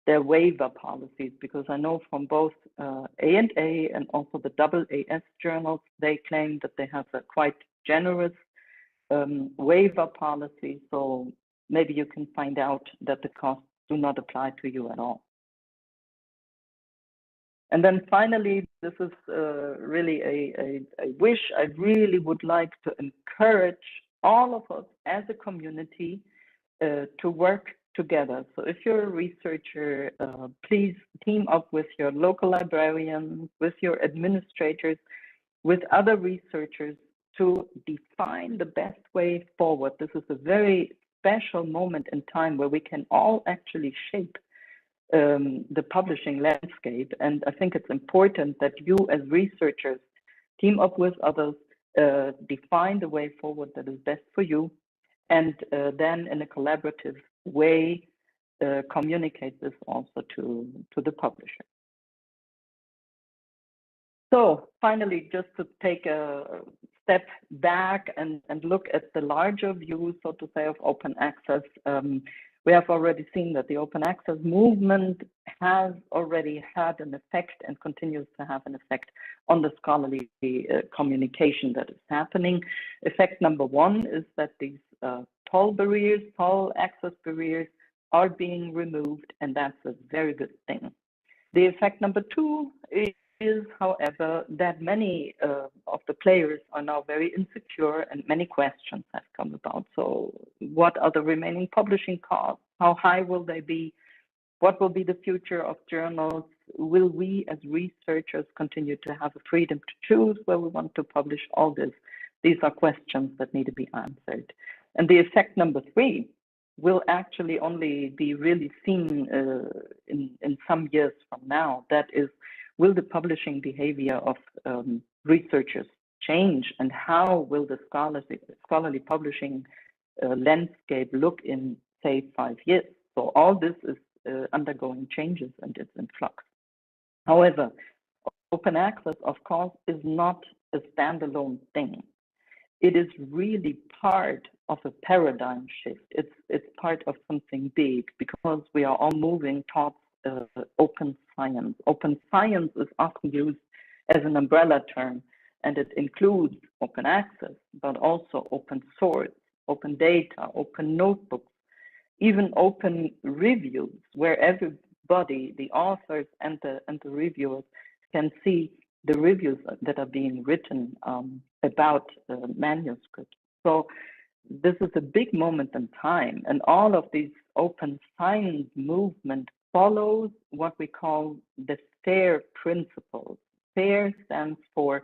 Speaker 3: their waiver policies, because I know from both A&A and also the AAS journals, they claim that they have a quite generous waiver policy. So maybe you can find out that the costs do not apply to you at all. And then finally, this is really a wish. I really would like to encourage all of us as a community to work together. So if you're a researcher, please team up with your local librarians, with your administrators, with other researchers to define the best way forward. This is a very special moment in time where we can all actually shape the publishing landscape. And I think it's important that you as researchers team up with others, define the way forward that is best for you, and then in a collaborative way, communicate this also to the publisher. So finally, just to take a step back and look at the larger view, so to say, of open access, we have already seen that the open access movement has already had an effect and continues to have an effect on the scholarly communication that is happening. Effect number one is that these toll access barriers are being removed, and that's a very good thing. The effect number two is, however, that many of the players are now very insecure and many questions have come about. So what are the remaining publishing costs? How high will they be? What will be the future of journals? Will we as researchers continue to have a freedom to choose where we want to publish? All this? These are questions that need to be answered. And the effect number three will actually only be really seen in some years from now. That is, will the publishing behavior of researchers change, and how will the scholarly publishing landscape look in, say, 5 years? So all this is undergoing changes and it's in flux. However, open access, of course, is not a standalone thing. It is really part of a paradigm shift. It's part of something big, because we are all moving towards open science. Open science is often used as an umbrella term, and it includes open access, but also open source, open data, open notebooks, even open reviews, where everybody, the authors and the reviewers, can see the reviews that are being written about manuscripts. So this is a big moment in time, and all of these open science movement follows what we call the FAIR principles. FAIR stands for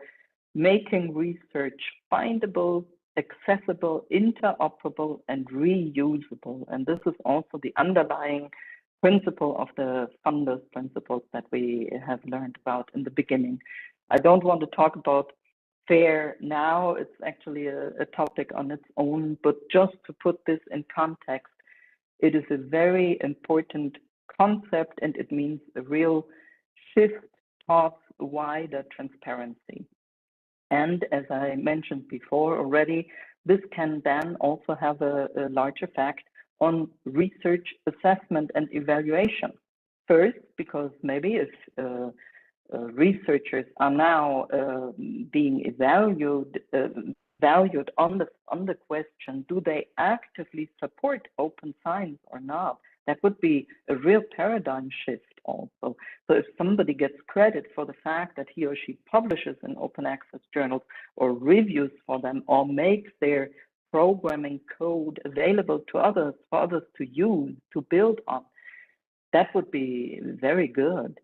Speaker 3: making research findable, accessible, interoperable, and reusable. And this is also the underlying principle of the funders' principles that we have learned about in the beginning. I don't want to talk about FAIR now. It's actually a topic on its own, but just to put this in context, it is a very important concept, and it means a real shift towards wider transparency. And as I mentioned before already, this can then also have a large effect on research assessment and evaluation. First, because maybe if researchers are now being valued on the question, do they actively support open science or not? That would be a real paradigm shift also. So if somebody gets credit for the fact that he or she publishes in open access journals or reviews for them or makes their programming code available to others, for others to use, to build on, that would be very good.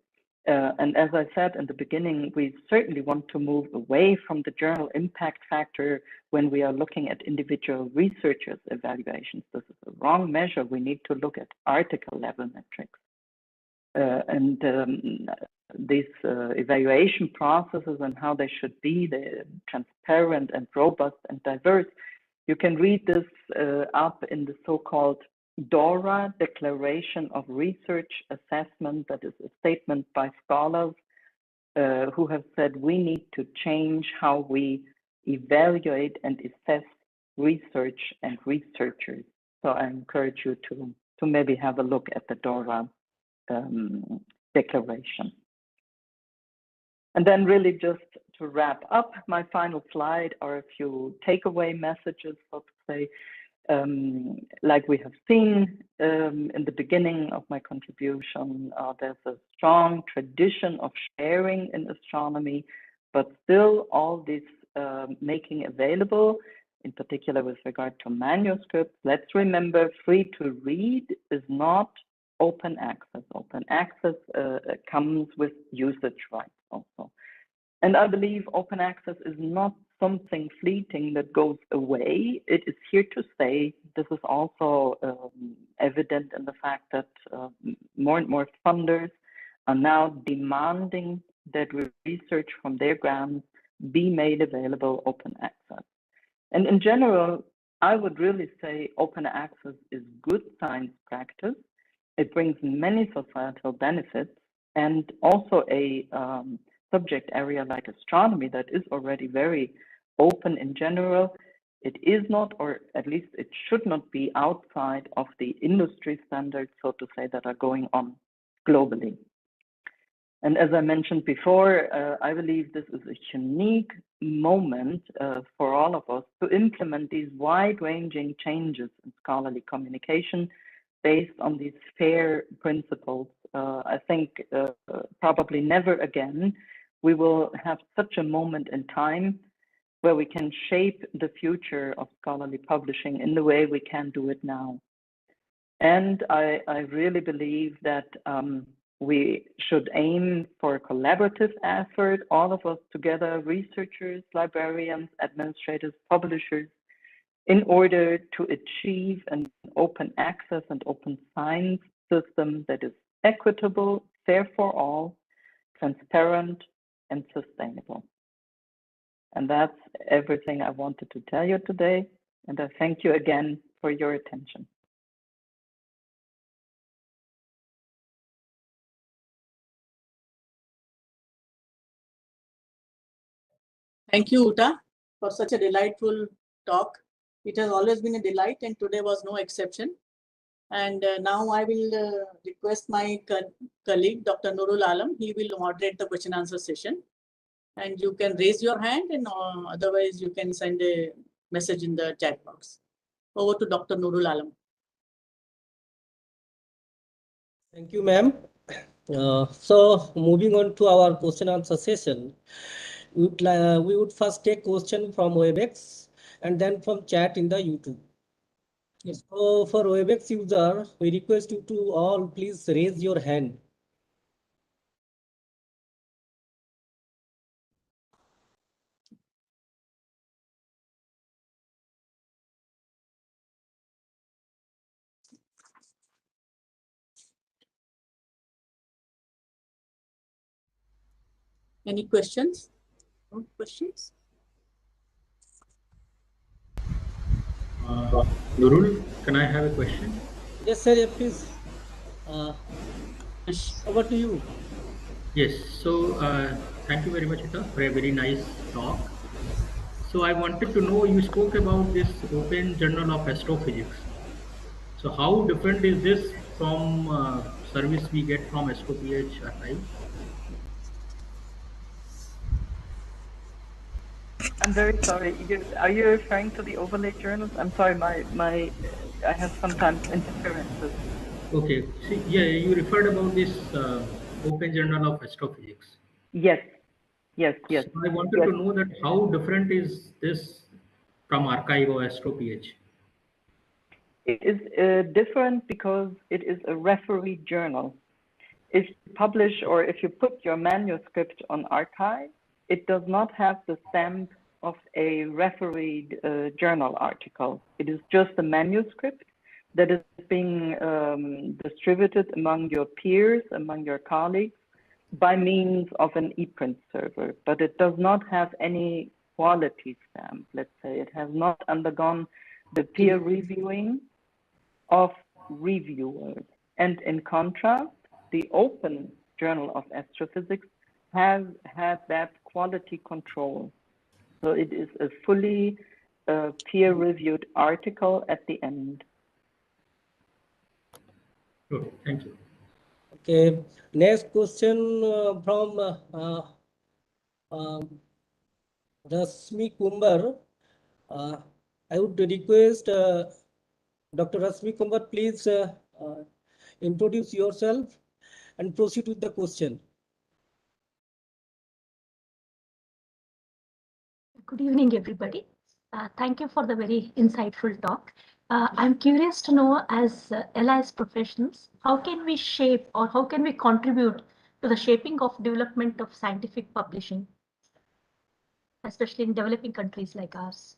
Speaker 3: And as I said in the beginning, we certainly want to move away from the journal impact factor when we are looking at individual researchers' evaluations. This is the wrong measure. We need to look at article level metrics. These evaluation processes and how they should be, they're transparent and robust and diverse. You can read this up in the so-called DORA, Declaration of Research Assessment. That is a statement by scholars who have said we need to change how we evaluate and assess research and researchers. So I encourage you to maybe have a look at the DORA declaration. And then really just to wrap up, my final slide are a few takeaway messages, so to say. Like we have seen in the beginning of my contribution, there's a strong tradition of sharing in astronomy, but still all this making available, in particular with regard to manuscripts. Let's remember, free to read is not open access. Open access comes with usage rights also. And I believe open access is not something fleeting that goes away. It is here to stay. This is also evident in the fact that more and more funders are now demanding that research from their grants be made available open access. And in general, I would really say open access is good science practice. It brings many societal benefits, and also a subject area like astronomy that is already very open in general. It is not, or at least it should not be outside of the industry standards, so to say, that are going on globally. And as I mentioned before, I believe this is a unique moment for all of us to implement these wide-ranging changes in scholarly communication based on these FAIR principles. I think probably never again we will have such a moment in time where we can shape the future of scholarly publishing in the way we can do it now. And I really believe that we should aim for a collaborative effort, all of us together, researchers, librarians, administrators, publishers, in order to achieve an open access and open science system that is equitable, fair for all, transparent, and sustainable. And that's everything I wanted to tell you today. And I thank you again for your attention.
Speaker 2: Thank you, Uta, for such a delightful talk. It has always been a delight, and today was no exception. And now I will request my colleague, Dr. Nurul Alam. He will moderate the question answer session. And you can raise your hand, and otherwise you can send a message in the chat box. Over to Dr. Nurul Alam.
Speaker 4: Thank you, ma'am. So moving on to our question answer session, we would first take question from WebEx and then from chat in the YouTube. Yes. So for WebEx user, we request you to all please raise your hand.
Speaker 2: Any questions? No questions?
Speaker 5: Nurul, can I have a question?
Speaker 4: Yes, sir. Please. Over to you.
Speaker 5: Yes. So thank you very much, Ita, for a very nice talk. So I wanted to know, you spoke about this Open Journal of Astrophysics. So how different is this from service we get from AstroPH archive?
Speaker 3: I'm very sorry. Are you referring to the overlay journals? I'm sorry, I have sometimes interferences.
Speaker 5: Okay. See, yeah, you referred about this Open Journal of Astrophysics.
Speaker 3: Yes, yes, yes,
Speaker 5: So I wanted
Speaker 3: yes.
Speaker 5: to know that how different is this from Archive or AstroPH?
Speaker 3: It is different because it is a referee journal. If you publish or if you put your manuscript on archive, it does not have the stamp of a refereed journal article. It is just a manuscript that is being distributed among your peers, among your colleagues, by means of an ePrint server, but it does not have any quality stamp, let's say. It has not undergone the peer reviewing of reviewers. And in contrast, the Open Journal of Astrophysics has had that quality control. So it is a fully peer-reviewed article at the end.
Speaker 5: Okay, thank you.
Speaker 4: Okay, next question from Rasmi Kumbar. I would request Dr. Rasmi Kumbar, please introduce yourself and proceed with the question.
Speaker 6: Good evening, everybody. Thank you for the very insightful talk. I'm curious to know, as LIS professionals, how can we shape or how can we contribute to the shaping of development of scientific publishing, especially in developing countries like ours?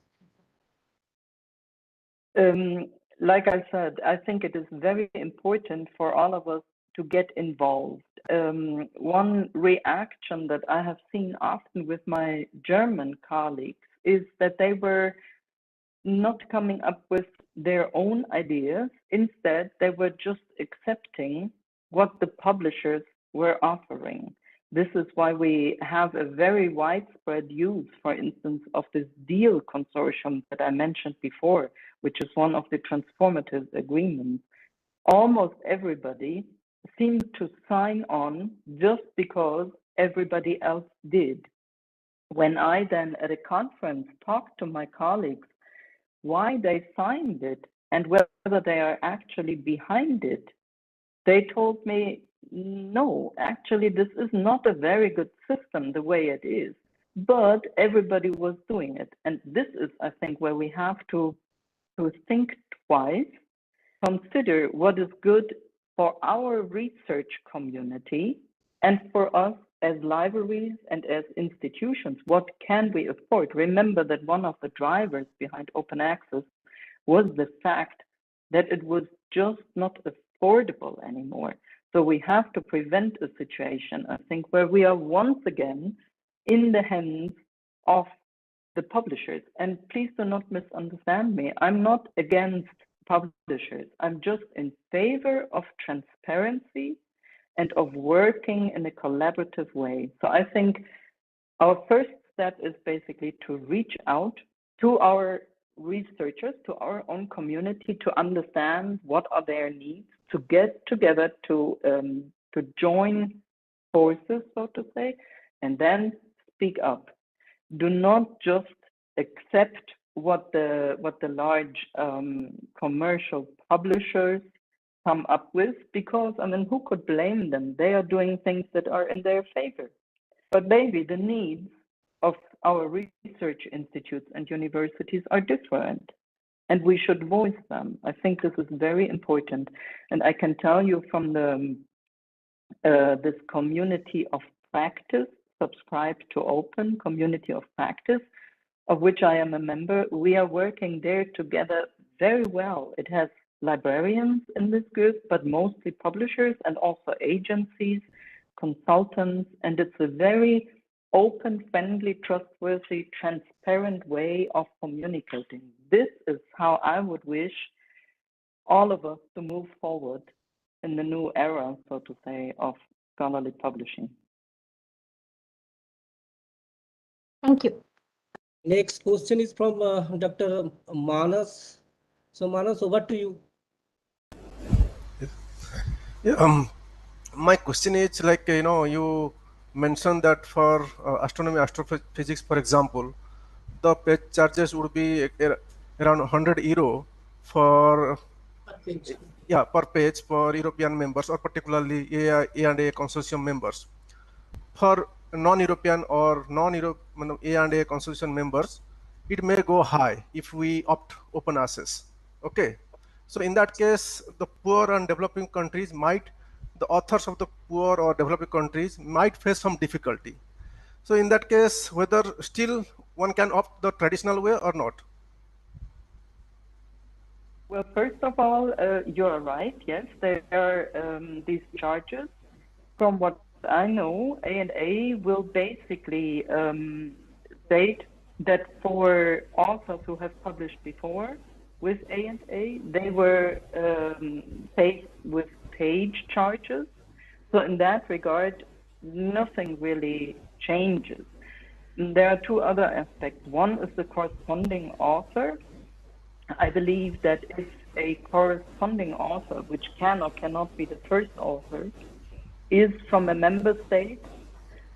Speaker 3: Like I said, I think it is very important for all of us to get involved. One reaction that I have seen often with my German colleagues is that they were not coming up with their own ideas. Instead, they were just accepting what the publishers were offering. This is why we have a very widespread use, for instance, of this deal consortium that I mentioned before, which is one of the transformative agreements. Almost everybody seemed to sign on just because everybody else did. When I then at a conference talked to my colleagues why they signed it and whether they are actually behind it, they told me, no, actually, this is not a very good system the way it is, but everybody was doing it. And this is, I think, where we have to think twice, consider what is good for our research community and for us as libraries and as institutions. What can we afford? Remember that one of the drivers behind open access was the fact that it was just not affordable anymore. So we have to prevent a situation, I think, where we are once again in the hands of the publishers. And please do not misunderstand me. I'm not against publishers. I'm just in favor of transparency and of working in a collaborative way. So I think our first step is basically to reach out to our researchers, to our own community, to understand what are their needs, to get together, to join forces, so to say, and then speak up. Do not just accept what the large commercial publishers come up with, because I mean, who could blame them? They are doing things that are in their favor. But maybe the needs of our research institutes and universities are different, and we should voice them. I think this is very important. And I can tell you from the this community of practice, Subscribe to Open community of practice, of which I am a member, we are working there together very well. It has librarians in this group, but mostly publishers and also agencies, consultants, and it's a very open, friendly, trustworthy, transparent way of communicating. This is how I would wish all of us to move forward in the new era, so to say, of scholarly publishing.
Speaker 6: Thank you.
Speaker 4: Next question is from Dr. Manas. So Manas, over to you.
Speaker 7: Yeah, my question is like, you mentioned that for astronomy, astrophysics, for example, the page charges would be around 100 euro for per page for European members, or particularly A&A consortium members. For non-European or non-Euro A&A consortium members, it may go high if we opt open access. Okay, so in that case, the poor and developing countries the authors of the poor or developing countries might face some difficulty. So in that case, whether still one can opt the traditional way or not?
Speaker 3: Well, first of all, you're right. Yes, there are these charges. From what I know, A&A will basically state that for authors who have published before with A&A, they were faced with page charges. So in that regard, nothing really changes. There are two other aspects. One is the corresponding author. I believe that if a corresponding author, which can or cannot be the first author, is from a member state,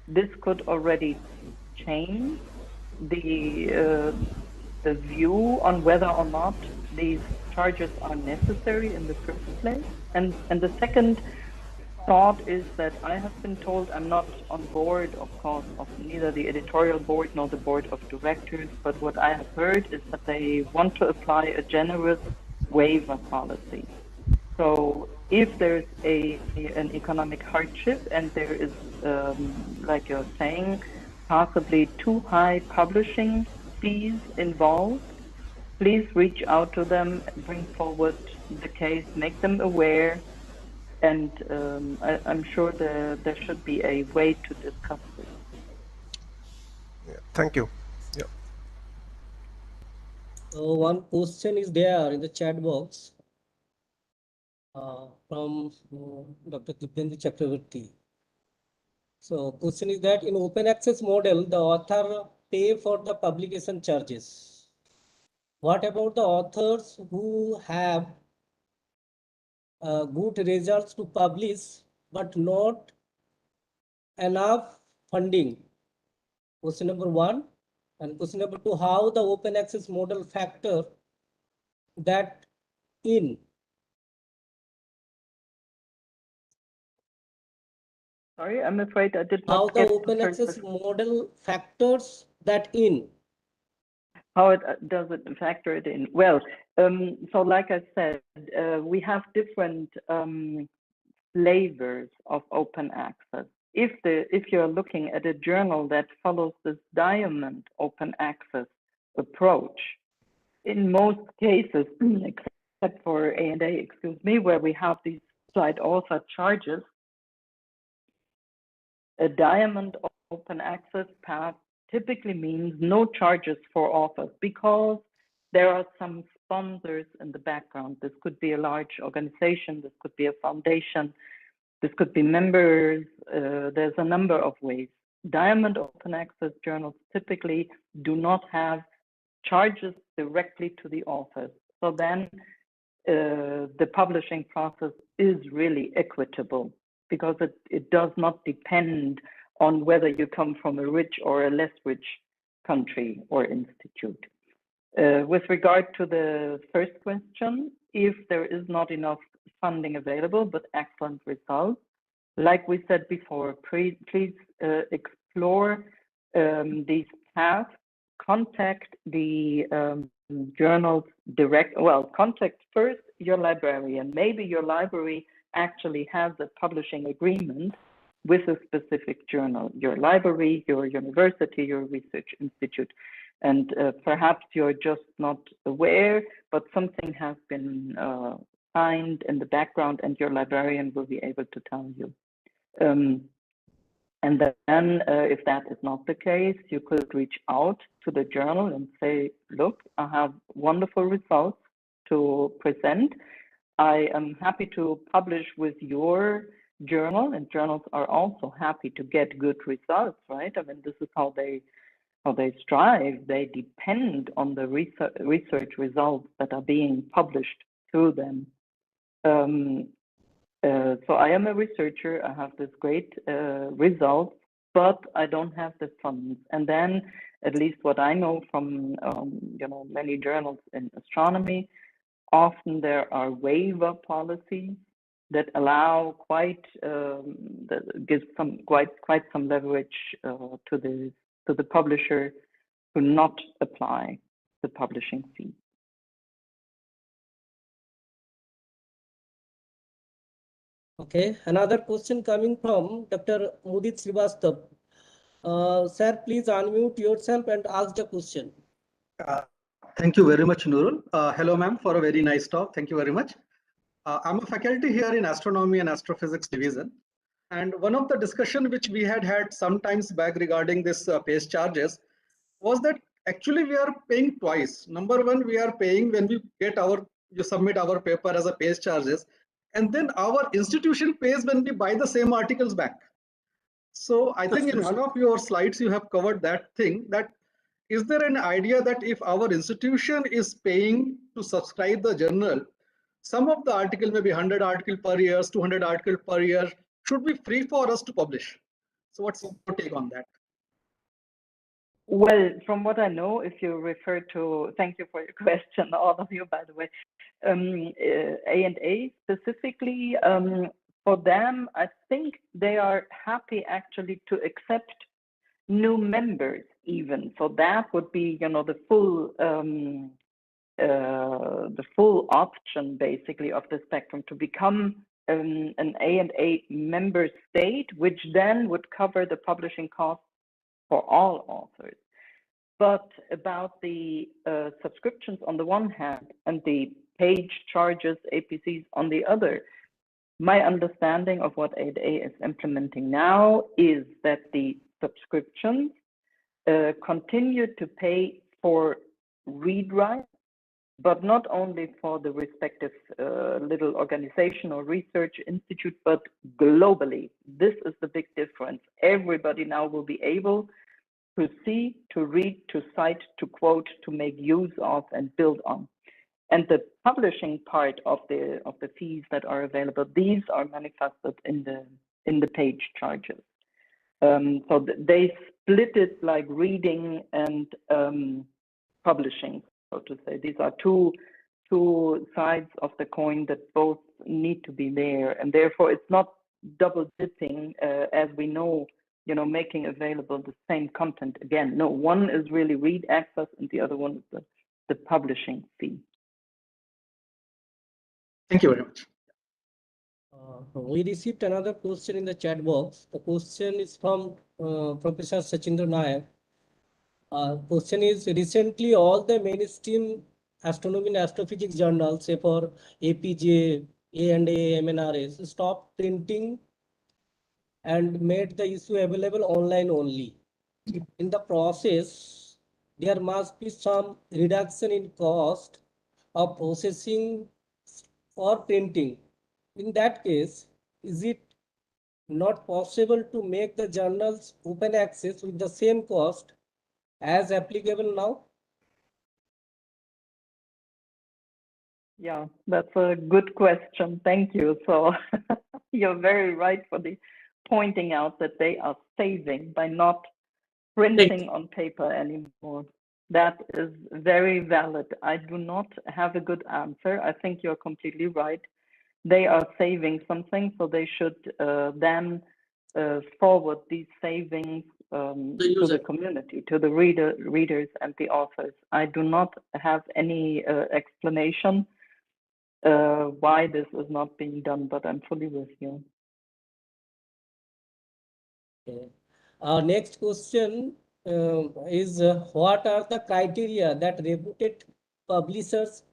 Speaker 3: this could already change the view on whether or not these charges are necessary in the first place. And the second thought is that I have been told, I'm not on board, of course, of neither the editorial board nor the board of directors, but what I have heard is that they want to apply a generous waiver policy. So if there's an economic hardship and there is, like you're saying, possibly too high publishing fees involved, please reach out to them, bring forward the case, make them aware, and I'm sure there should be a way to discuss this.
Speaker 7: Yeah, thank you. Yeah.
Speaker 4: So one question is there in the chat box from Dr. Dibyendu Chakravarti. So question is that in open access model, the author pay for the publication charges. What about the authors who have good results to publish, but not enough funding? Question number one. And question number two, how the open access model factor that in?
Speaker 3: Sorry, I'm afraid I did not
Speaker 4: How the
Speaker 3: get
Speaker 4: open access model factors that in?
Speaker 3: How does it factor it in? Well, so like I said, we have different flavors of open access. If you're looking at a journal that follows this diamond open access approach, in most cases, except for A&A, excuse me, where we have these side author charges, a diamond open access path typically means no charges for authors because there are some sponsors in the background. This could be a large organization, this could be a foundation, this could be members. There's a number of ways. Diamond open access journals typically do not have charges directly to the authors. So then the publishing process is really equitable because it does not depend on whether you come from a rich or a less rich country or institute. With regard to the first question, if there is not enough funding available, but excellent results, like we said before, please explore these paths, contact the journals contact first your librarian. Maybe your library actually has a publishing agreement with a specific journal, your library, your university, your research institute. And perhaps you're just not aware, but something has been signed in the background and your librarian will be able to tell you. And then if that is not the case, you could reach out to the journal and say, look, I have wonderful results to present. I am happy to publish with your journal, and journals are also happy to get good results, right? I mean, this is how they strive. They depend on the research results that are being published through them. So I am a researcher, I have this great result, but I don't have the funds. And then at least what I know from many journals in astronomy, often there are waiver policies that allow that gives quite some leverage to the publisher to not apply the publishing fee.
Speaker 4: Okay, another question coming from Dr. Mudit Srivastav. Sir, please unmute yourself and ask the question.
Speaker 8: Thank you very much, Nurul. Hello, ma'am, for a very nice talk. Thank you very much. I'm a faculty here in Astronomy and Astrophysics division. And one of the discussion which we had sometimes back regarding this page charges was that actually we are paying twice. Number one, we are paying when we you submit our paper as a page charges, and then our institution pays when we buy the same articles back. So I think in one of your slides you have covered that thing. That is there an idea that if our institution is paying to subscribe the journal, some of the article, maybe 100 article per year, 200 article per year, should be free for us to publish? So what's your take on that?
Speaker 3: Well, from what I know, if you refer to, thank you for your question, all of you, by the way, A&A specifically, for them, I think they are happy actually to accept new members even. So that would be, the full option basically of the spectrum to become an A&A member state, which then would cover the publishing costs for all authors. But about the subscriptions on the one hand and the page charges, APCs on the other, my understanding of what A&A is implementing now is that the subscriptions continue to pay for read rights, but not only for the respective little organization or research institute, but globally. This is the big difference. Everybody now will be able to see, to read, to cite, to quote, to make use of and build on. And the publishing part of the fees that are available, these are manifested in the page charges. So they split it like reading and publishing, so to say. These are two sides of the coin that both need to be there, and therefore it's not double dipping as we know, making available the same content again. No, one is really read access and the other one is the publishing fee.
Speaker 8: Thank you very much.
Speaker 4: We received another question in the chat box. The question is from Professor Sachindra Nayak. Question is, recently all the mainstream astronomy and astrophysics journals, say for APJ, A&A, MNRS, stopped printing and made the issue available online only. In the process, there must be some reduction in cost of processing or printing. In that case, is it not possible to make the journals open access with the same cost as applicable now?
Speaker 3: Yeah, that's a good question. Thank you. So you're very right for the pointing out that they are saving by not printing on paper anymore. That is very valid. I do not have a good answer. I think you're completely right. They are saving something, so they should then forward these savings to the community, to the readers and the authors. I do not have any explanation why this is not being done, but I'm fully with you.
Speaker 4: Okay. Our next question is what are the criteria that reputed publishers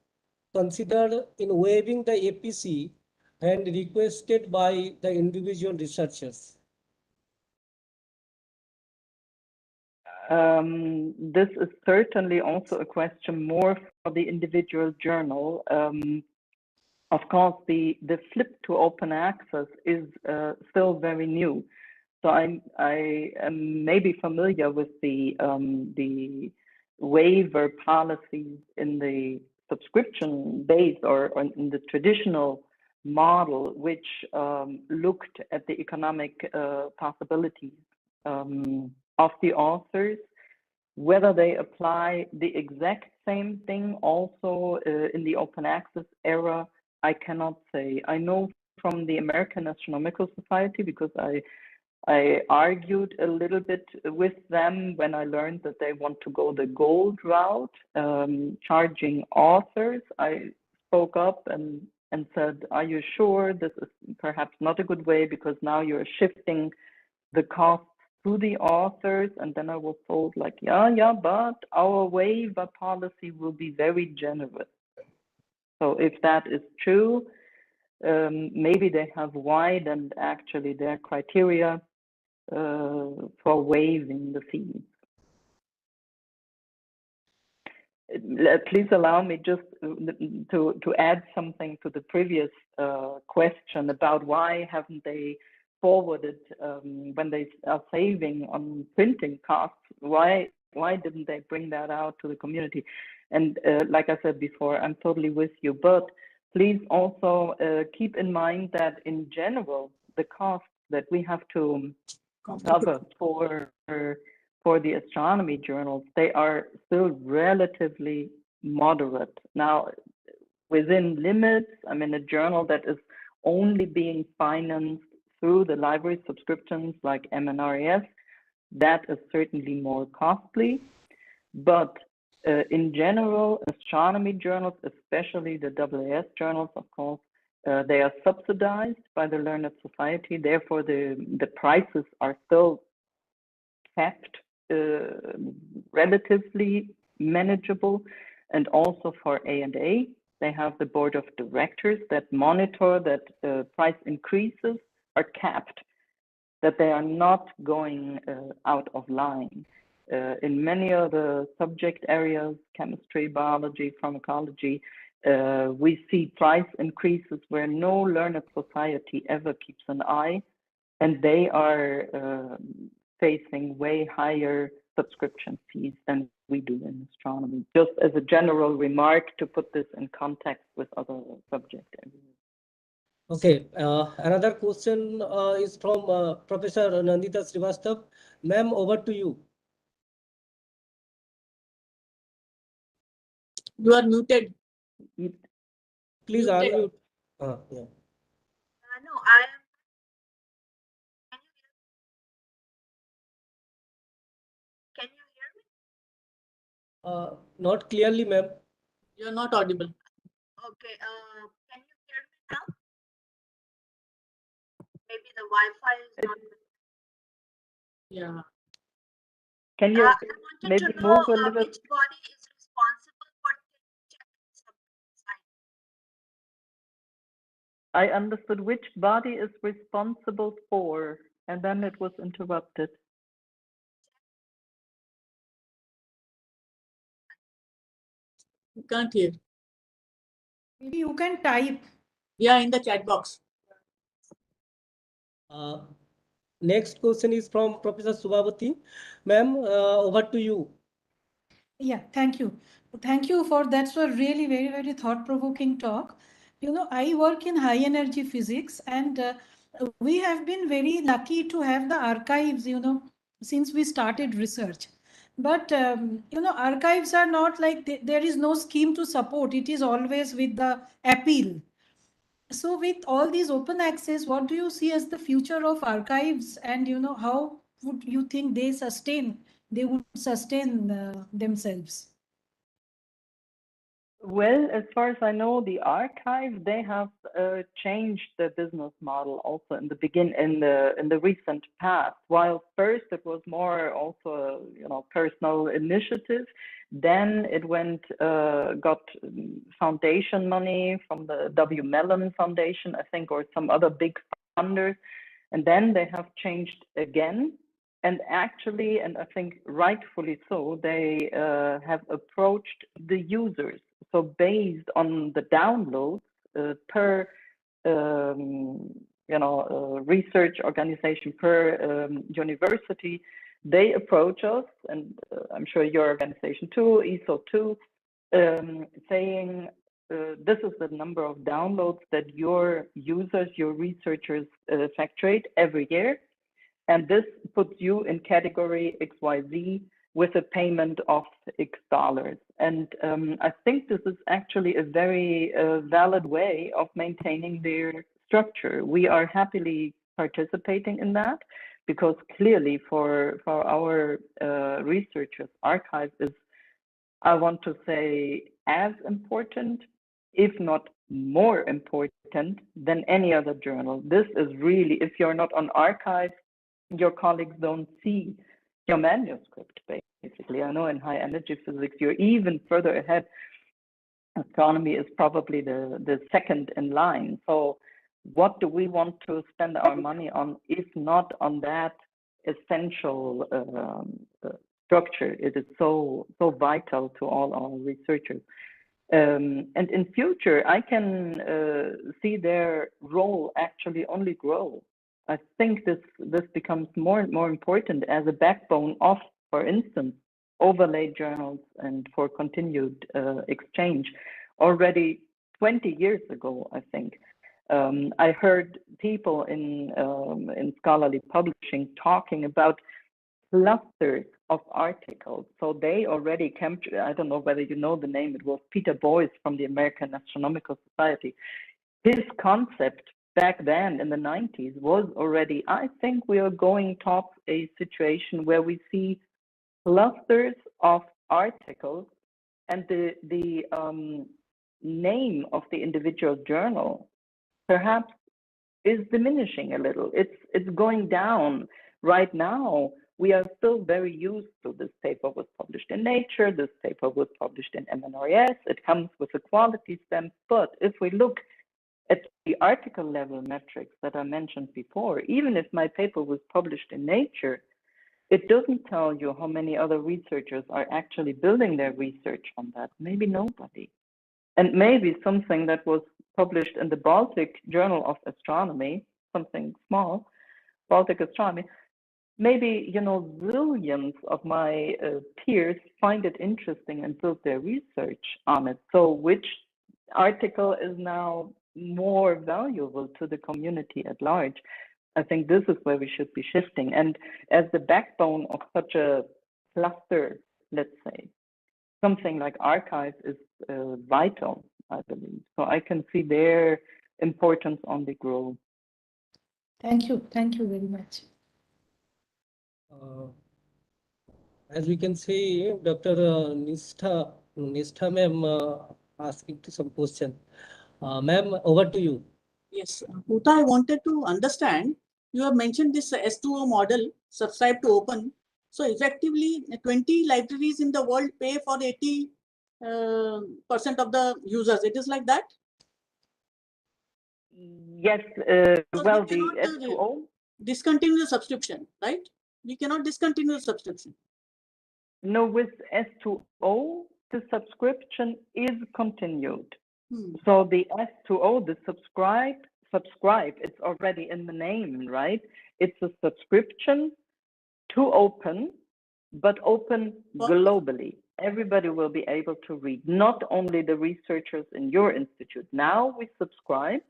Speaker 4: consider in waiving the APC and requested by the individual researchers?
Speaker 3: This is certainly also a question more for the individual journal. Of course, the flip to open access is still very new. So I am maybe familiar with the waiver policies in the subscription base or in the traditional model, which looked at the economic possibilities of the authors. Whether they apply the exact same thing also in the open access era, I cannot say. I know from the American Astronomical Society, because I argued a little bit with them when I learned that they want to go the gold route, charging authors. I spoke up and said, are you sure this is perhaps not a good way, because now you're shifting the cost to the authors? And then I was told, like, yeah, but our waiver policy will be very generous. So if that is true, maybe they have widened actually their criteria for waiving the fees. Please allow me just to add something to the previous question about why haven't they forwarded when they are saving on printing costs, why didn't they bring that out to the community? And like I said before, I'm totally with you, but please also keep in mind that in general, the costs that we have to cover for the astronomy journals, they are still relatively moderate. Now, within limits, I mean, a journal that is only being financed through the library subscriptions like MNRES, that is certainly more costly. But in general, astronomy journals, especially the AAS journals, of course, they are subsidized by the Learned Society. Therefore, the prices are still kept relatively manageable. And also for A&A, they have the board of directors that monitor that price increases are capped, that they are not going out of line. In many of the subject areas, chemistry, biology, pharmacology, we see price increases where no learned society ever keeps an eye, and they are facing way higher subscription fees than we do in astronomy. Just as a general remark to put this in context with other subject areas.
Speaker 4: Okay, another question is from Professor Nandita Srivastav. Ma'am, over to you.
Speaker 2: You are muted.
Speaker 4: Please unmute. Yeah.
Speaker 9: No, I am. Can you hear me?
Speaker 4: Not clearly, ma'am.
Speaker 2: You are not audible.
Speaker 9: Okay. Can you hear me now? Maybe the Wi-Fi is not.
Speaker 2: Yeah.
Speaker 3: Can you
Speaker 9: I
Speaker 3: maybe
Speaker 9: wanted to know
Speaker 3: move a little?
Speaker 9: which body is responsible for checking site.
Speaker 3: I understood which body is responsible for, and then it was interrupted.
Speaker 2: You can't hear.
Speaker 1: Maybe you can type.
Speaker 2: Yeah, in the chat box.
Speaker 4: Next question is from Professor Subhavati. Ma'am, over to you.
Speaker 1: Yeah, thank you. Thank you for that's a really very, very thought-provoking talk. You know, I work in high energy physics, and we have been very lucky to have the archives, you know, since we started research. But, you know, archives are not like there is no scheme to support. It is always with the appeal. So with all these open access, what do you see as the future of archives, and, you know, how would you think they would sustain themselves?
Speaker 3: Well, as far as I know, the archive, they have changed their business model also in the recent past. While first it was more also personal initiative, then it got foundation money from the W. Mellon Foundation, I think, or some other big funders, and then they have changed again. And actually, and I think rightfully so, they have approached the users. So based on the downloads per research organization, per university, they approach us, and I'm sure your organization too, ESO too, saying this is the number of downloads that your users, your researchers effectuate every year. And this puts you in category XYZ with a payment of X dollars. And I think this is actually a very valid way of maintaining their structure. We are happily participating in that because clearly for our researchers, archive is, I want to say, as important, if not more important than any other journal. This is really, if you're not on archive, your colleagues don't see your manuscript, basically. I know in high energy physics, you're even further ahead. Astronomy is probably the second in line. So what do we want to spend our money on if not on that essential structure? It is so vital to all our researchers. And in future, I can see their role actually only grow. I think this becomes more and more important as a backbone of, for instance, overlay journals and for continued exchange. Already 20 years ago, I think, I heard people in scholarly publishing talking about clusters of articles. So they already captured, I don't know whether you know the name, it was Peter Boyce from the American Astronomical Society. His concept back then in the 90s was already, I think we are going towards a situation where we see clusters of articles and the name of the individual journal perhaps is diminishing a little. It's going down. Right now, we are still very used to this paper was published in Nature, this paper was published in MNRS, it comes with a quality stamp. But if we look at the article level metrics that I mentioned before, even if my paper was published in Nature, it doesn't tell you how many other researchers are actually building their research on that. Maybe nobody. And maybe something that was published in the Baltic Journal of Astronomy, something small, Baltic Astronomy, maybe, you know, zillions of my peers find it interesting and build their research on it. So which article is now more valuable to the community at large? I think this is where we should be shifting. And as the backbone of such a cluster, let's say, something like archive is vital, I believe. So I can see their importance on the grow.
Speaker 1: Thank you very much.
Speaker 4: As we can see, Dr. Nistha ma'am asking to some question. Ma'am, over to you.
Speaker 2: Yes, Uta, I wanted to understand, you have mentioned this S2O model, subscribe to open. So effectively, 20 libraries in the world pay for 80% of the users. It is like that?
Speaker 3: Yes, well, the S2O?
Speaker 2: Discontinue the subscription, right? We cannot discontinue the subscription.
Speaker 3: No, with S2O, the subscription is continued. So the S2O, the subscribe, it's already in the name, right? It's a subscription to open, but open globally. Everybody will be able to read, not only the researchers in your institute. Now we subscribe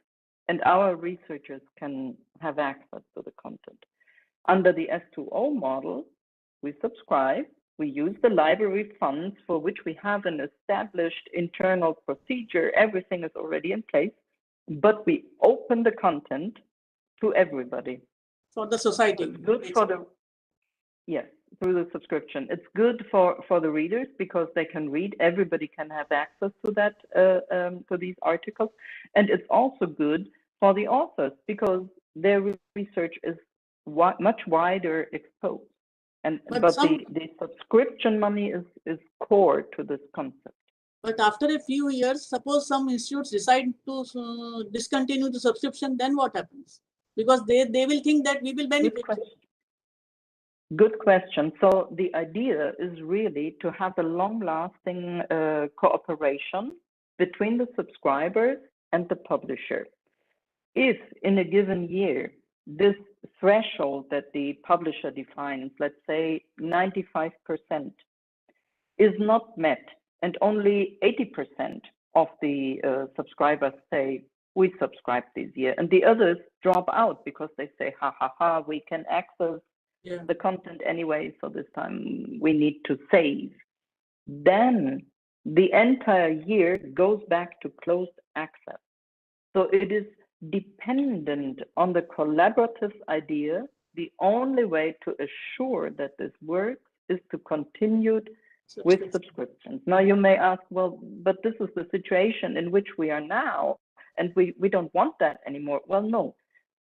Speaker 3: and our researchers can have access to the content. Under the S2O model, we subscribe, we use the library funds for which we have an established internal procedure, everything is already in place, but we open the content to everybody.
Speaker 2: For the society.
Speaker 3: It's good for the, yes, through the subscription. It's good for the readers because they can read, everybody can have access to that, to these articles. And it's also good for the authors because their research is much wider exposed. And but the subscription money is core to this concept.
Speaker 2: But after a few years, suppose some institutes decide to discontinue the subscription, then what happens? Because they will think that we will benefit.
Speaker 3: Good question. So the idea is really to have a long-lasting cooperation between the subscribers and the publisher. If in a given year, this threshold that the publisher defines, let's say 95%, is not met, and only 80% of the subscribers say, we subscribe this year, and the others drop out because they say, ha, ha, ha, we can access the content anyway, so this time we need to save. Then the entire year goes back to closed access. So it is dependent on the collaborative idea. The only way to assure that this works is to continue with subscriptions. Now you may ask, well, but this is the situation in which we are now, and we don't want that anymore. Well, no.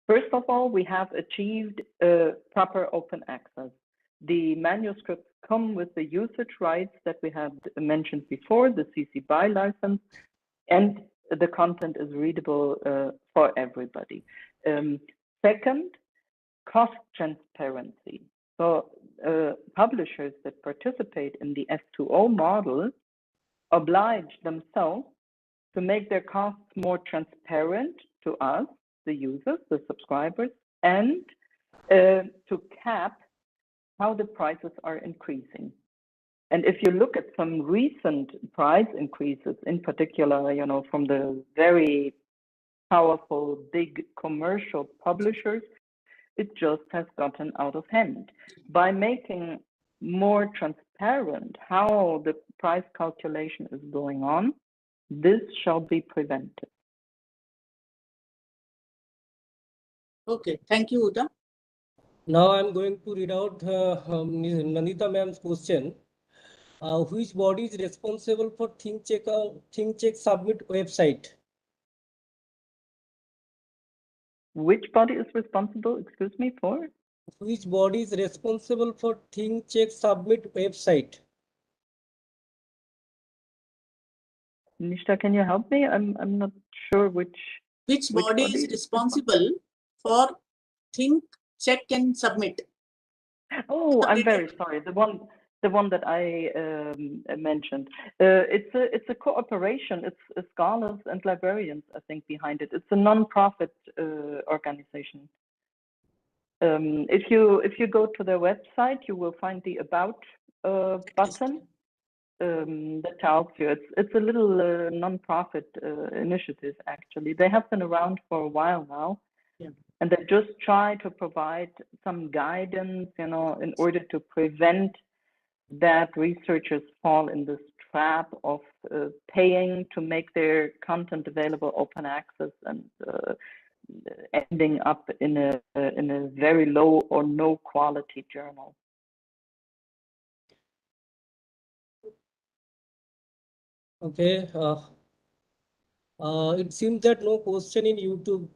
Speaker 3: First of all, we have achieved proper open access. The manuscripts come with the usage rights that we had mentioned before, the CC BY license, and the content is readable for everybody. Second, cost transparency. So publishers that participate in the S2O model oblige themselves to make their costs more transparent to us, the users, the subscribers, and to cap how the prices are increasing. And if you look at some recent price increases, in particular, you know, from the very powerful, big commercial publishers, it just has gotten out of hand. By making more transparent how the price calculation is going on, this shall be prevented.
Speaker 2: Okay, thank you, Uta.
Speaker 4: Now I'm going to read out Nandita ma'am's question. Which body is responsible for ThinkCheck submit website?
Speaker 3: Which body is responsible, excuse me, for?
Speaker 4: Which body is responsible for ThinkCheck submit website?
Speaker 3: Nishta, can you help me? I'm not sure which
Speaker 2: body is responsible for think, check, and submit.
Speaker 3: Oh, I'm very sorry. The one that I mentioned. It's a cooperation. It's scholars and librarians, I think, behind it. It's a non-profit organization. If you go to their website, you will find the About button that tells you. It's a little non-profit initiative, actually. They have been around for a while now.
Speaker 2: Yeah.
Speaker 3: And they just try to provide some guidance, you know, in order to prevent that researchers fall in this trap of paying to make their content available open access and ending up in a very low or no quality journal.
Speaker 4: Okay. It seems that no question in YouTube.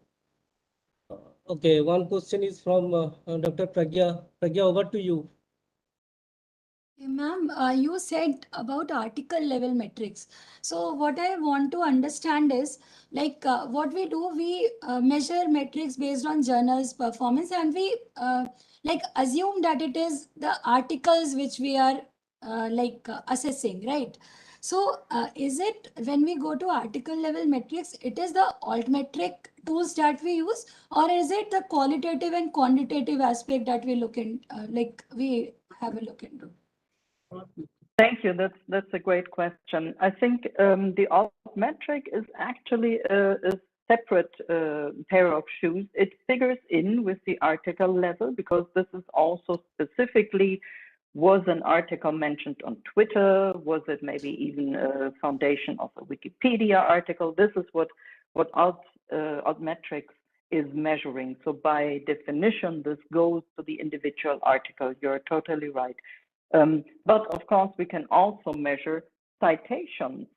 Speaker 4: Okay, one question is from Dr. Pragya. Pragya, over to you.
Speaker 10: Ma'am, you said about article level metrics. So what I want to understand is, like, what we do, we measure metrics based on journals performance, and we like assume that it is the articles which we are assessing, right? So is it, when we go to article level metrics, it is the altmetric tools that we use, or is it the qualitative and quantitative aspect that we look in, we have a look into?
Speaker 3: Thank you. That's a great question. I think the altmetric is actually a separate pair of shoes. It figures in with the article level, because this is also specifically, was an article mentioned on Twitter? Was it maybe even a foundation of a Wikipedia article? This is what altmetrics is measuring. So by definition, this goes to the individual article. You're totally right. But of course, we can also measure citations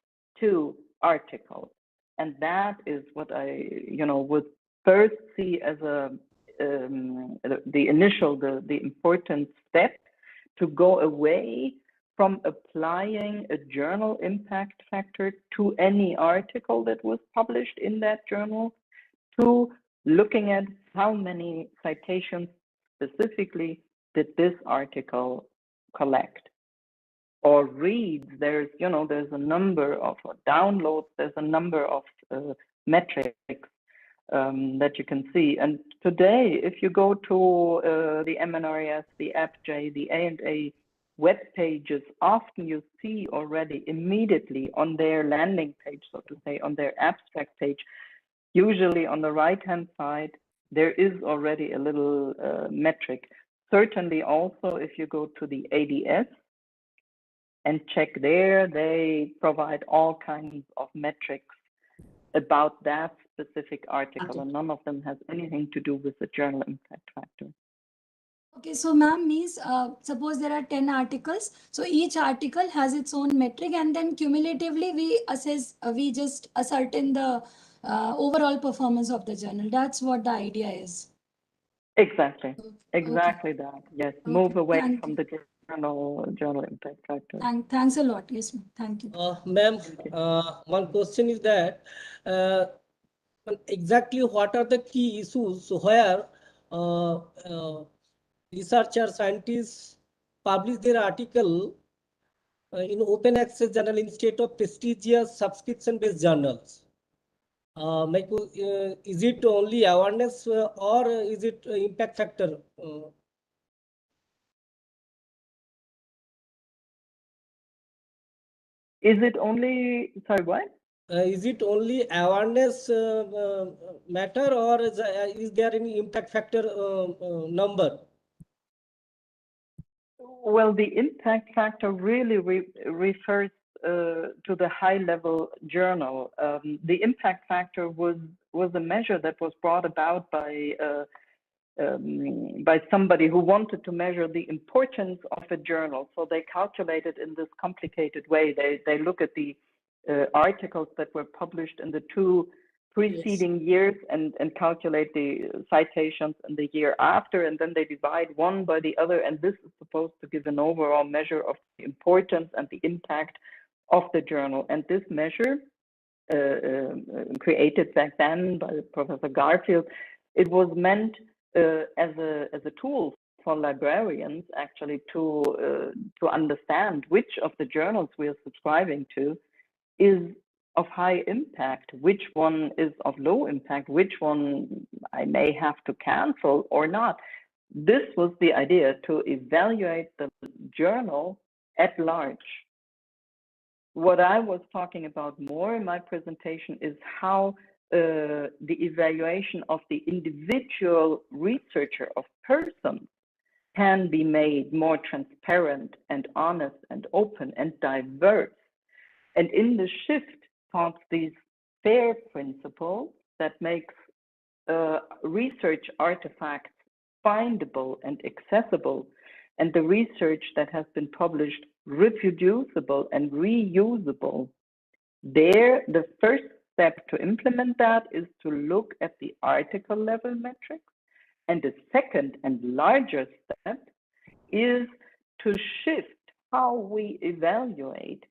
Speaker 3: to articles. And that is what I, would first see as the important step, to go away from applying a journal impact factor to any article that was published in that journal, to looking at how many citations specifically did this article collect or reads. There's a number of downloads, there's a number of metrics that you can see. And today, if you go to the MNRAS, the AppJ, the A&A web pages, often you see already immediately on their landing page, so to say, on their abstract page, usually on the right-hand side, there is already a little metric. certainly also if you go to the ADS and check there, they provide all kinds of metrics about that specific article, and none of them has anything to do with the journal impact factor.
Speaker 10: Okay, so ma'am means suppose there are 10 articles. So each article has its own metric, and then cumulatively we assess, we just ascertain the overall performance of the journal. That's what the idea is.
Speaker 3: Exactly.
Speaker 10: Okay.
Speaker 3: Exactly that. Yes.
Speaker 10: Okay.
Speaker 3: Move away
Speaker 10: Thank
Speaker 3: from
Speaker 10: you.
Speaker 3: the journal impact factor.
Speaker 10: Thanks a lot. Yes, ma'am. Thank you.
Speaker 4: Ma'am, one question is that exactly what are the key issues where researchers, scientists publish their article in open access journal instead of prestigious subscription-based journals? Is it only awareness or is it impact factor?
Speaker 3: Is it only, sorry, what?
Speaker 4: Is it only awareness matter, or is there any impact factor number?
Speaker 3: Well, the impact factor really refers to the high-level journal. The impact factor was a measure that was brought about by somebody who wanted to measure the importance of a journal. So they calculated in this complicated way. They look at the articles that were published in the 2 preceding years and calculate the citations in the year after, and then they divide one by the other, and this is supposed to give an overall measure of the importance and the impact of the journal. And this measure, created back then by Professor Garfield, it was meant as a tool for librarians actually to understand which of the journals we are subscribing to is of high impact, which one is of low impact, which one I may have to cancel or not. This was the idea, to evaluate the journal at large. What I was talking about more in my presentation is how the evaluation of the individual researcher of persons can be made more transparent and honest and open and diverse. And in the shift towards these FAIR principles that makes research artifacts findable and accessible, and the research that has been published reproducible and reusable, there the first step to implement that is to look at the article level metrics. And the second and larger step is to shift how we evaluate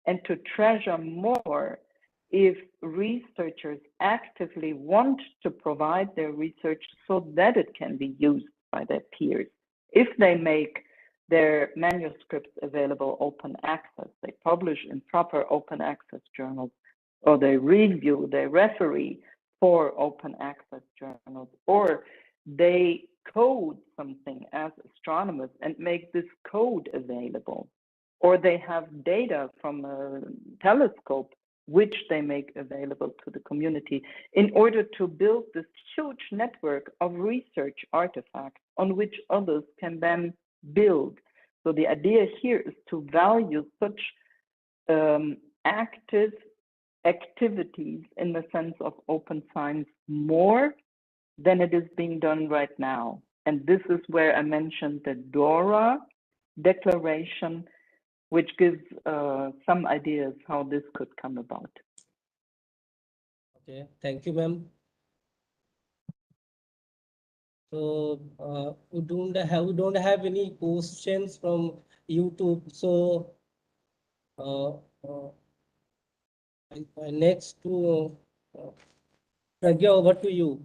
Speaker 3: and to treasure more if researchers actively want to provide their research so that it can be used by their peers. If they make their manuscripts available open access, they publish in proper open access journals, or they review, they referee for open access journals, or they code something as astronomers and make this code available, or they have data from a telescope which they make available to the community in order to build this huge network of research artifacts on which others can then build. So the idea here is to value such active activities in the sense of open science more than it is being done right now. And this is where I mentioned the DORA declaration, which gives some ideas how this could come about.
Speaker 4: Okay, thank you, ma'am. So we don't have any questions from YouTube. So next to Pragya, over to you.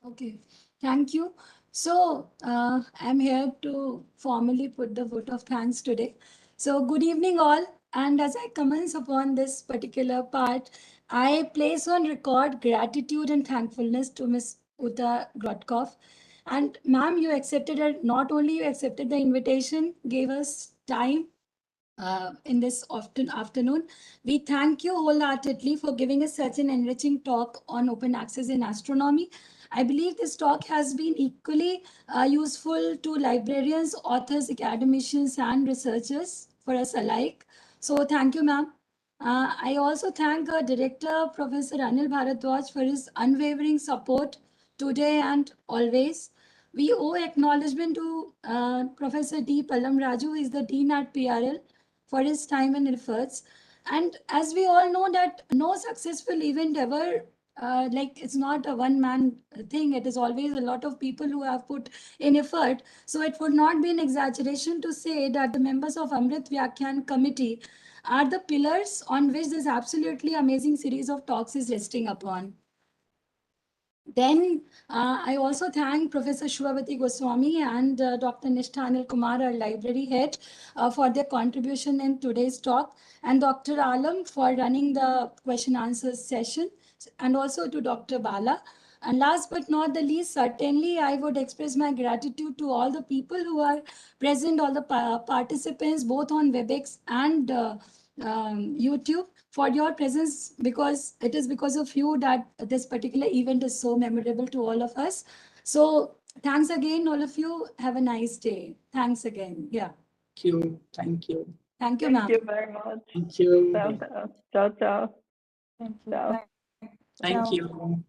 Speaker 10: Okay, thank you. So I'm here to formally put the vote of thanks today. So good evening all. And as I commence upon this particular part, I place on record gratitude and thankfulness to Ms. Uta Grothkopf. And ma'am, you accepted it. Not only you accepted the invitation, gave us time in this afternoon. We thank you wholeheartedly for giving us such an enriching talk on open access in astronomy. I believe this talk has been equally useful to librarians, authors, academicians, and researchers for us alike. So thank you, ma'am. I also thank our director, Professor Anil Bharadwaj, for his unwavering support today and always. We owe acknowledgement to Professor D. Pallam Raju, who is the Dean at PRL, for his time and efforts. And as we all know that no successful event ever, it's not a one-man thing. It is always a lot of people who have put in effort. So it would not be an exaggeration to say that the members of Amrut Vyakhyaan committee are the pillars on which this absolutely amazing series of talks is resting upon. Then I also thank Professor Shubhavati Goswami and Dr. Nishtha Anil Kumar, our library head, for their contribution in today's talk, and Dr. Alam for running the question answers session, and also to Dr. Bala. And last but not the least, certainly I would express my gratitude to all the people who are present, all the participants, both on WebEx and YouTube, for your presence, because it is because of you that this particular event is so memorable to all of us. So thanks again, all of you. Have a nice day. Thanks again. Yeah.
Speaker 2: Thank you. Thank you.
Speaker 10: Thank you, ma'am.
Speaker 3: Thank you very much.
Speaker 2: Thank you.
Speaker 3: Ciao, ciao. Ciao, ciao.
Speaker 1: Thank you.
Speaker 3: Ciao.
Speaker 2: Thank you.